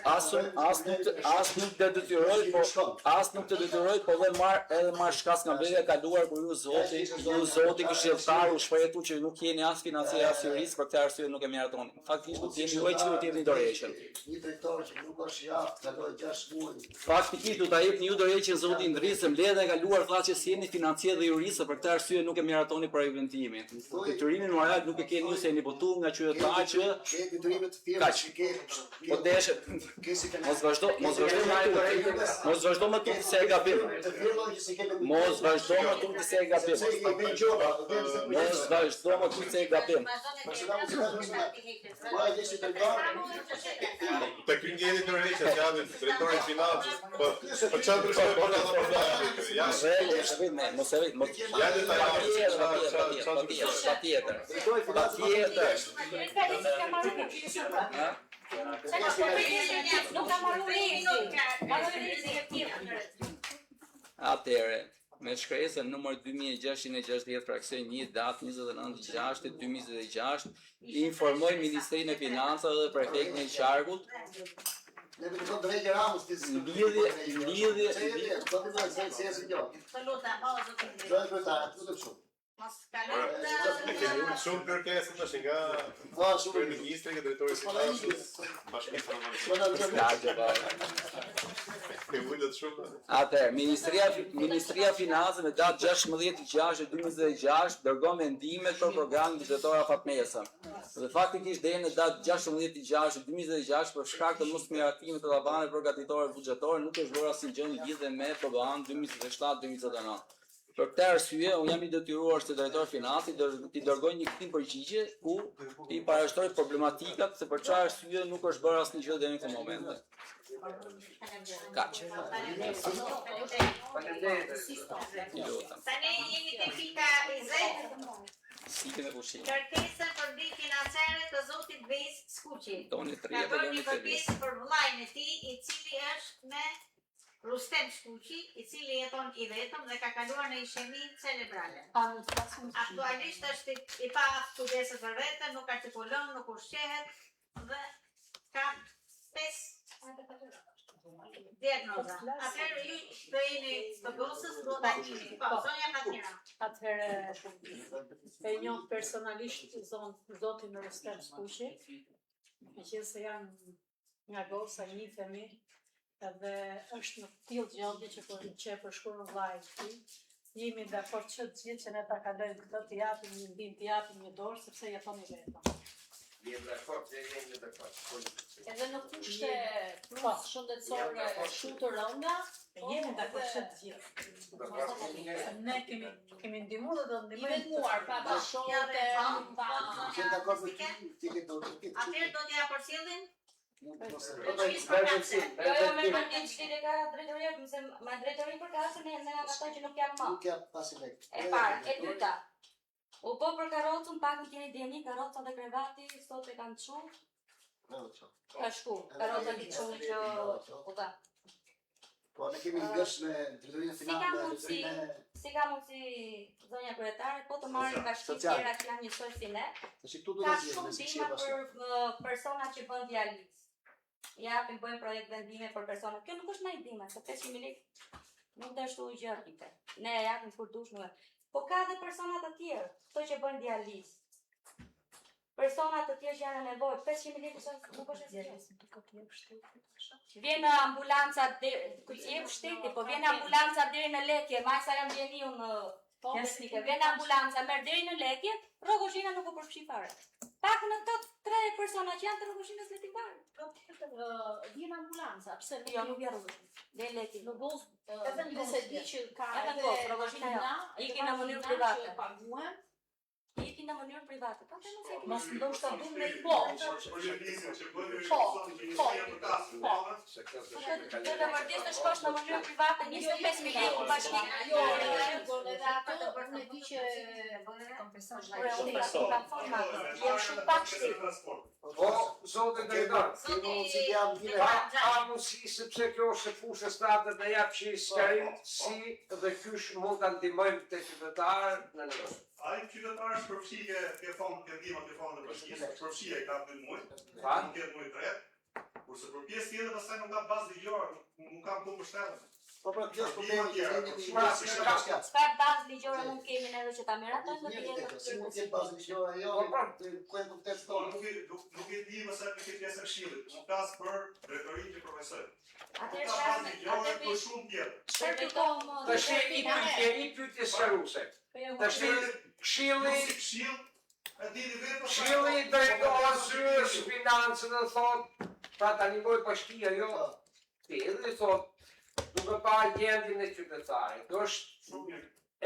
As nuk të detyroj, po dhe marr shkas nga mbledhja e kaluar kur ju zoti këshilltar u shprehu që nuk jeni as financier as jurist, për këtë arsye nuk e meritoni. Faktikisht do të jeni juaj që do të jepni dorëheqjen. Një drejtor që nuk është jaftë, kaloi 6 muaj. Faktikisht do ta jepni ju dorëheqjen zoti Indrisë, mbledhja e kaluar tha që si jeni financier dhe jurist, për këtë arsye nuk e meritoni për eventimin. Detyrimin moral nuk e keni ju se jeni votuar nga qytetarë që detyrimet të tjera që ke. Po deshe. Mos vazhdo më tutje se e gabim. Mos vazhdo më tutje se e gabim. Të këngeni të rejqe, s'javin, drejtori financës, po çfarë ndryshoj bona dhe probleme? Atëherë, me shkresën numër 2660 fraksion 1 datë 29/6/2026, informoj Ministrinë e Financave dhe prefektin e Qarkut Shumë kërkesë tash nga ministri që drejtori i financës, Bashkisë Rrogozhin. Atëherë, Ministria e Financave me datë 16/6/2026 dërgon mendimet për programin buxhetor afatmesëm. Dhe faktikisht deri në datë 16/6/2026 për shkak të mosmiratimit të tavaneve përgatitore buxhetore nuk është bërë asnjë gjë në lidhje me PBA-n 2027-2029. Për këtë arsye, unë jam i detyruar si drejtor financi t'i dërgoj një kthim përgjigje ku i parashtroj problematikat se për çfarë arsye nuk është bërë asnjë gjë deri në këtë moment. Kaq. Tani jemi te pika 20. Sikën e pushimit. Kërkesa për ndihmë financiare të zotit Bes Skuqi. Toni Ka bërë një kërkesë për vëllain e tij, i cili është me Rustem Skuqi, i cili jeton i vetëm dhe ka kaluar në ishemi cerebrale. Aktualisht është i pa kujdeset për vete, nuk artikulon, nuk ushqehet dhe ka 5 diagnoza. Atëherë ju do jeni stogosës, do ta keni. Po, zonja Fatmira. Atëherë e njoh personalisht zotin Rustem Skuqi, meqense janë nga Gosa, një themi, edhe është në tillë gjendje që për shkruan vllai i tij. Jemi dakord që të gjithë që ne ta kalojmë këtë të japim një ndihmë, të japim një dorë sepse jeton i vetëm. Jemi dakord, jemi dakord. Edhe në kushte plus shëndetësore shumë të rënda, jemi dakord se të gjithë. Ne kemi ndihmuar dhe do ndihmojmë. I vetmuar pa bashkëshorte, pa. Jemi dakord me ti ke do të kitë. Atëherë do t'ja përcjellin? Jo, me përgjithë shtire ka drejtoria, se me drejtori për kasën e në ato që nuk janë më. Nuk jap pasi lek. E parë, e dyta. U po për karrocën, pak më keni djeni, karroca dhe krevati, sot e kanë çu. Ka shku, karroca di çu që u dha. Po ne kemi ngësh me drejtorinë finale, Si ka mundsi zonja kryetare, po të marrin bashkitë tjera që janë njësoj si ne. Ka shumë ndihmë për persona që bën djaliz. Japim, bëjmë projekt vendime për persona. Kjo nuk është ndihmë, se 500.000 lekë nuk është u gjë. Ne japim kur dush nuk. Po ka dhe persona të tjerë, këto që bëjnë dializ. Persona të tjerë që janë në nevojë, 500.000 lekë nuk është asgjë. Vjen ambulanca ku jep shteti, po vjen ambulanca deri në Lekje, majsa jam vjeni unë jasnike. Vjen ambulanca merr deri në Lekje, Rrogozhina nuk u përfshi fare. Pak në të 3 persona që janë të Rrogozhinës le t'i marrin. Vjen ambulanca, pse Jo, nuk vjen Rrogozhinë. Deri Lekje. Në Gozë, edhe në se di që ka edhe Rrogozhina jo. Ikin në mënyrë private. Paguhen. Ikin në mënyrë private. Po Mos ndoshta duam me po. Të të vërtet të shkosh në mënyrë private 25.000 lekë bashkë. Jo, edhe ato ne di që Jem shumë pak shtet. Po, zote drejtor, a mundësi sepse kjo është e fushë statët dhe jap që i skarim si dhe kysh mund të ndihmojmë të qytetarë në nevojë. Ai qytetarë është përfshije ke fond të ndihmës të fondit të bashkisë, përfshije ka 2 muaj, Pa? nuk jetë muaj 3, kurse për pjesë tjetër pastaj nuk ka bazë ligjore, nuk kam ku mbështetem. Po pra kjo është problemi që ne kemi Çfarë bazë ligjore mund kemi ne që ta merr ato në tjetër? Si mund të jetë bazë ligjore jo, ku e kuptet tonë. Nuk e di mëse në këtë pjesë e këshillit, nuk flas për drejtorinë që profesor. Atëherë Ka bazë ligjore për shumë tjetër. Tash i pyetje sqaruese. Tash Këshilli drejtor zyres financën e thot, pra tani bëj bashkia jo. Ti edhe thot, duke pa gjendjen e qytetarit. Kjo është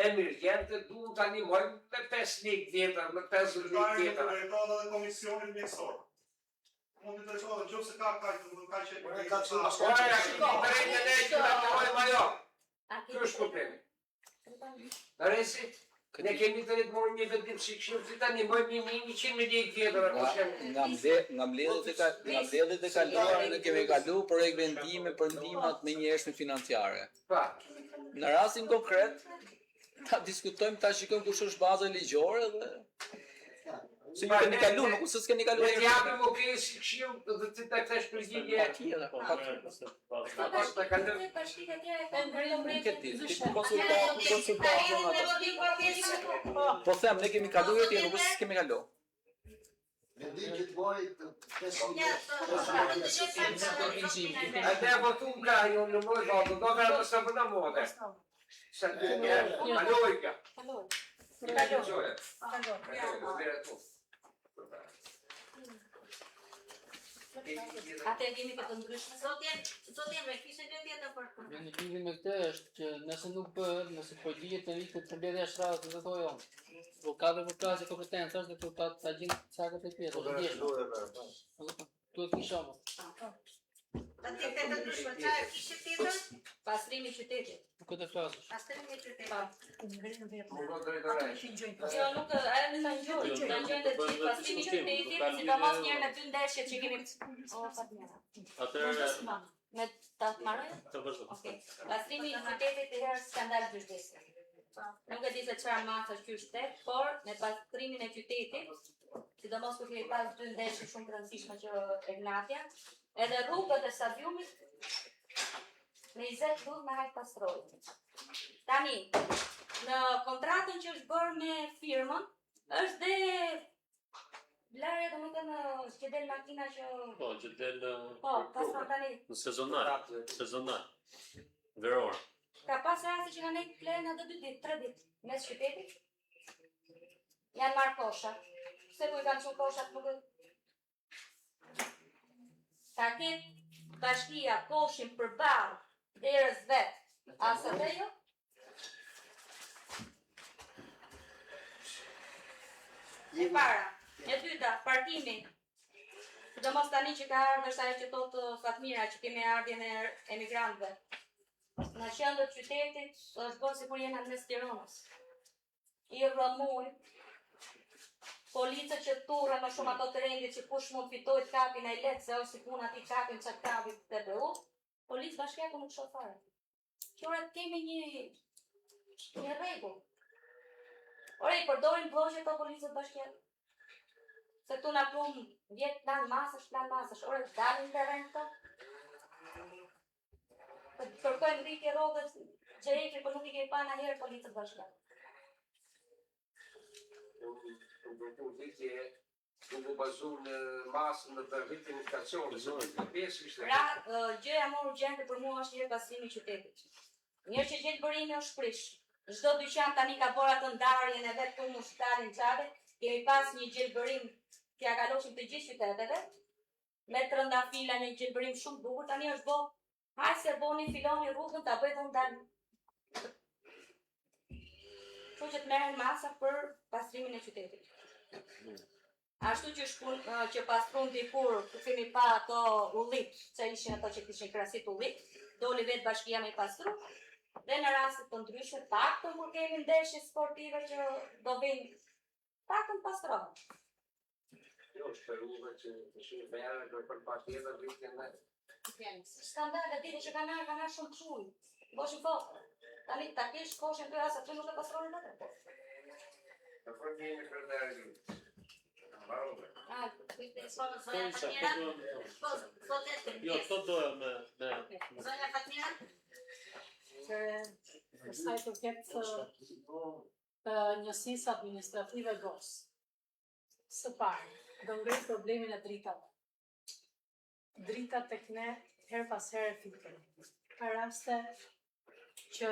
emergjente, duhet të animojmë me 5 lekë vjetër, me 50 lekë vjetër. Drejtohet edhe komisionin mjekësor. Mund të drejtohet nëse ka që Kjo është problemi. Në resi, ne kemi të rritë morë një vendim si këshirë, si ta një bëjmë 100.000 lekë vjetër. Nga mbledhjet e kaluara ne kemi kalu projekt vendime për ndihmat me njështën financiare. Në rastin konkret, ta diskutojmë, ta shikojmë kush është baza ligjore dhe se ju keni kalu, nuk se s'keni kalu. Ne japim okej si këshirë dhe ti ta kthesh përgjigje. Po them, ne kemi kalu e ti nuk se s'kemi kalu. Vendim që të mori 5.000 Atë e votu nga ju në mojë votu, do me në së përna mode. Se të një, kalojka. Atë kemi këtë ndryshme. Zotje, me kishte gjë tjetër për këtë. Në lidhje me këtë është që nëse nuk bëhet, nëse policia të rritë të mbledhja e shradhës të thojo, do ka dhe vërkazë e kompetencë është dhe të ta gjinë sakët e pjesë, është djeshtë. Duhet kishomë. Atje këtë ndryshme, çfarë kishte tjetër? Pastrimi i qytetit. Nuk këtë flasësh. Pastrimi i qytetit. Jo, nuk, ajo në ngjojnë të gjithë pastrimi i qytetit, sidomos njërë në 2 ndeshjet që kemi. Atëherë Me ta marrë? të vazhdo. Okej. Pastrimi i qytetit i herë skandal gjyqësor. Nuk e di se çfarë masa ky shtet, por me pastrimin e qytetit, sidomos kur kemi pas 2 ndeshje shumë të rëndësishme që Egnatja, edhe rrugët e stadiumit me 20 rrugë me hajt pastrojnë. Tani, në kontratën që është bërë me firmën, është dhe blarja do më të që del makina që... Po, që del Po, pas tani. në sezonal, veror. Ka pas rasti që kanë nejtë plenë edhe 2 ditë, 3 ditë, mes qytetit. Janë marrë kosha. Pse ku i kanë qenë koshat nuk ka ketë bashkia koshin përballë derës vet. Asa dhe jo? E para, e dyta, parkimi. Sidomos tani që ka ardhur është ajo që thotë Fatmira që kemi ardhjen e emigrantëve. Në qendër qytetit është bërë sikur jena në mes Tiranës. I rrëmuj, policët që turren më shumë ato të rendit që kush mund fitoj të kapin ai lehtë se është si puna ti kapin çat kapit të BU, policë bashkiaku nuk shoh fare. Qore kemi një rregull. Ore i përdorin blloqe to policët bashkiaku. Se tu na plum 10 plan masësh, ore dalin terren këto. Kërkojnë rritje rrogës Gjereki, por nuk i kemi pa na herë policët bashkiaku. Në rritje, nuk u bazu në masën në rritjen e stacionit. Pra, gjëja më urgjente për mua është një pastrimi i qytetit. Njërë që gjithë bërimi është shprish. Çdo dyqan tani ka bërë atë ndarjen e vet ku mund shtalin çave, kemi pas një gjelbërim që ja kaloshim të gjithë qyteteve, me trëndafila një gjelbërim shumë bukur, tani është bo, hajë se boni filoni rrugën ta bëjë dhe ndalë. Kështu që të merren masa për pastrimin e qytetit. Ashtu që pastrun dikur, të kemi pa ato ullit, që ishin ato që kishin krasit ullit, doli vetë bashkia me pastru, dhe në rastet të ndryshme, paktën kur kemi ndeshje sportive që do vinë, paktën pastrohen. Jo, shperuve që shimë me janë për partijeve rritjen dhe. Skandale, dite që kanë shumë të shuj. Boshim po, tani ta kesh koshin të asa të nuk e pastrohen në të. Në përgjimi për dhe rritë. Jo, këto doja me... Zonja Fatmira? Për sa i përket njësisë administrative GOS. Së parë, do ngrej problemin e dritave. Dritat tek ne her pas here fikën. Ka raste që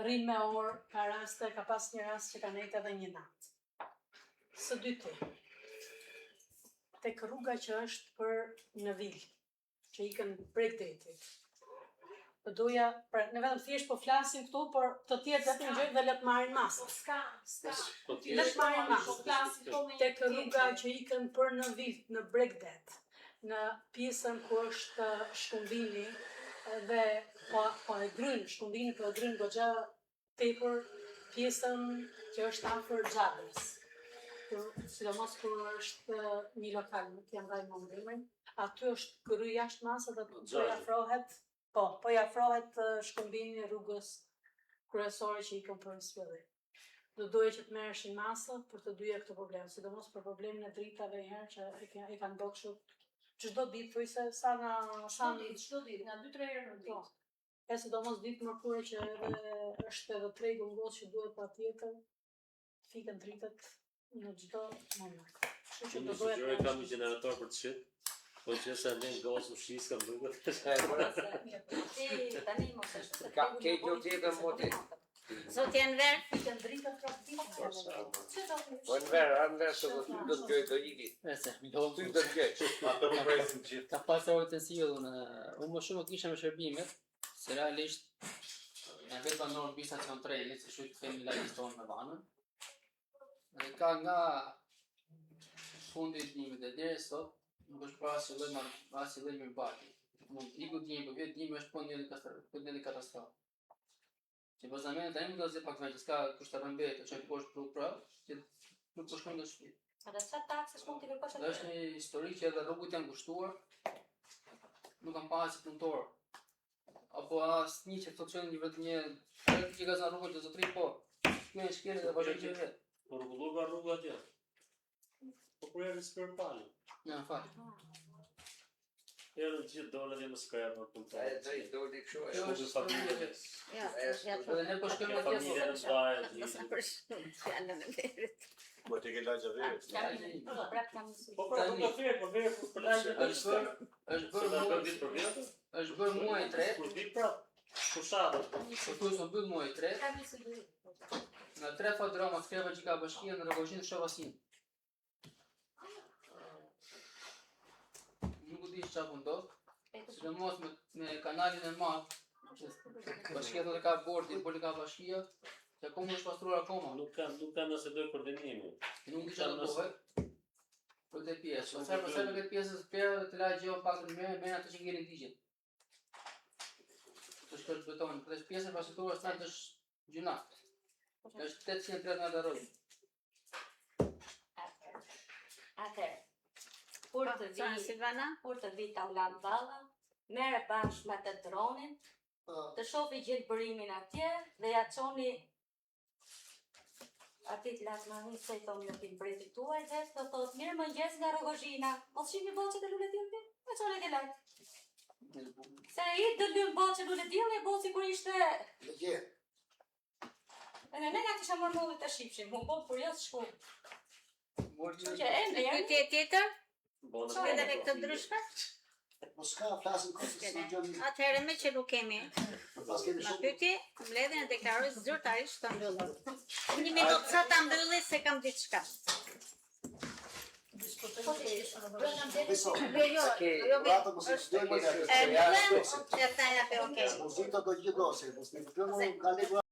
rrin me orë, ka raste, ka pas një rast që ka nejtë edhe një natë. Së dyti, tek rruga që është për në vilë, që ikën prej drejtit. Të doja, ne vetëm thjesht po flasim këtu, por të tjerë vetëm një gjë dhe le të marrin masë. Le të marrin masë. Tek rruga që ikën për në vilë, në Bregdet, në pjesën ku është Shkumbini dhe po e gryn, Shkumbini po e gryn goxha tepër pjesën që është afër Xhabës. Sidomos kur është një lokal, nuk jam dhaj më ndrimën, aty është kry jashtë masë dhe po i afrohet Shkumbini rrugës kryesore që ikën për në spjellim. Do doje që të merreshin masë për të dyja këto probleme, sidomos për problemin e dritave herë që e kanë bërë kështu çdo ditë, thuaj se sa çdo ditë, nga 2-3 herë në ditë. E sidomos ditë mërkure që edhe është edhe tregu ngos që duhet patjetër, fikën dritat në çdo moment. Kështu që do doja të kam një generator për të shit. Po që se në gosë u shisë kam rrugët. Tani mos është. Ke gjo tjetër moti. Zotja Enver? Fikën dritat praktikë. Po Enver, Enver se do të gjoj do iki. Ese, mi do Ty do të gjoj. Ato më presin gjithë. Ka pasur orë të sillun, unë më shumë kisha me shërbimet, se realisht në vetë banorë në stacion treni, se shuj të kemi lajiston me banën. Dhe ka nga fundi dimit dhe deri sot, nuk është pra si lejmë i bati. Mund iku dimi, për vjetë dimi është për një katastrofë. Që për zamenet e nuk do zi pak veç, s'ka kështë të rëmbet, që e poshtë për prëvë, që nuk për shkojnë dhe shpi. A dhe çfarë taksës mund t'i kërkosh atë? Dhe është një histori që edhe rrugët janë kushtuar, nuk kam pasi punëtorë. Apo asë një që të qenë një vetë një, që ka zënë rrugët të zotri, po, me në shkjeri dhe vazhë që vetë. Po rrugullur ka rrugë atje. Po kur erë në spërë pali. Në fakt. Erë në gjithë dole dhe më skajat në punëtorë. E drejt, do t'i këshu e. Shumë dhe familje. Dhe ne po shkojmë atje Familje në zdajë. Nësa për shumë fjallën e verit. Po t'i ke lagja verit. Po pra të ka ferë, po verë për lagja verit. është bërë muaj i tretë. Kur vit pra, pushatë. Po tu është bërë muaj i tretë. Në 3 fotograma skreva që ka bashkia në Rogozhin Shovasin. Nuk di di çfarë po ndodh. Sidomos me kanalin e madh, që bashkia thotë ka bordin, poli ka bashkia, që akoma është pastruar akoma. Nuk kanë nëse dojë koordinimi. Nuk di çfarë do bëhet. Për të pjesë. Ose për këtë pjesë spera të la gjë pak më ato që ngjelin digjet. Të shkoj beton, për pjesën pastruar stan është gjuna. Është 830 metra rrugë. Atëherë, kur të vi Taulan Valla, merre bashkë me të dronin, të shofi gjelbërimin atje dhe ja çoni atit lasmanin se i thonë në bretit tuaj dhe të thotë mirë mëngjes nga Rogozhina, mos shihni boçet e luletillëve? E çoni ke lart. Se ai të lëm boçet e luletillëve, boci kur ishte Legje. e në nga kisha marrë mollit të shifshim, mu po kurios shku. Që e në Pyetje tjetër? Edhe me këtë ndryshme? Po s'ka flasim kosë së gjëmi. Atëherë me që nuk kemi Pas kemi në shumë. pyetje, mbledhjen e deklaroj zyrtarisht të mbyllur. 1 minutë sa ta mbylli se kam diçka. Guarda, você deu uma olhada. E mbyllen, e ta jape okay. Muzika do gjithë dose, mos më përpjeno ka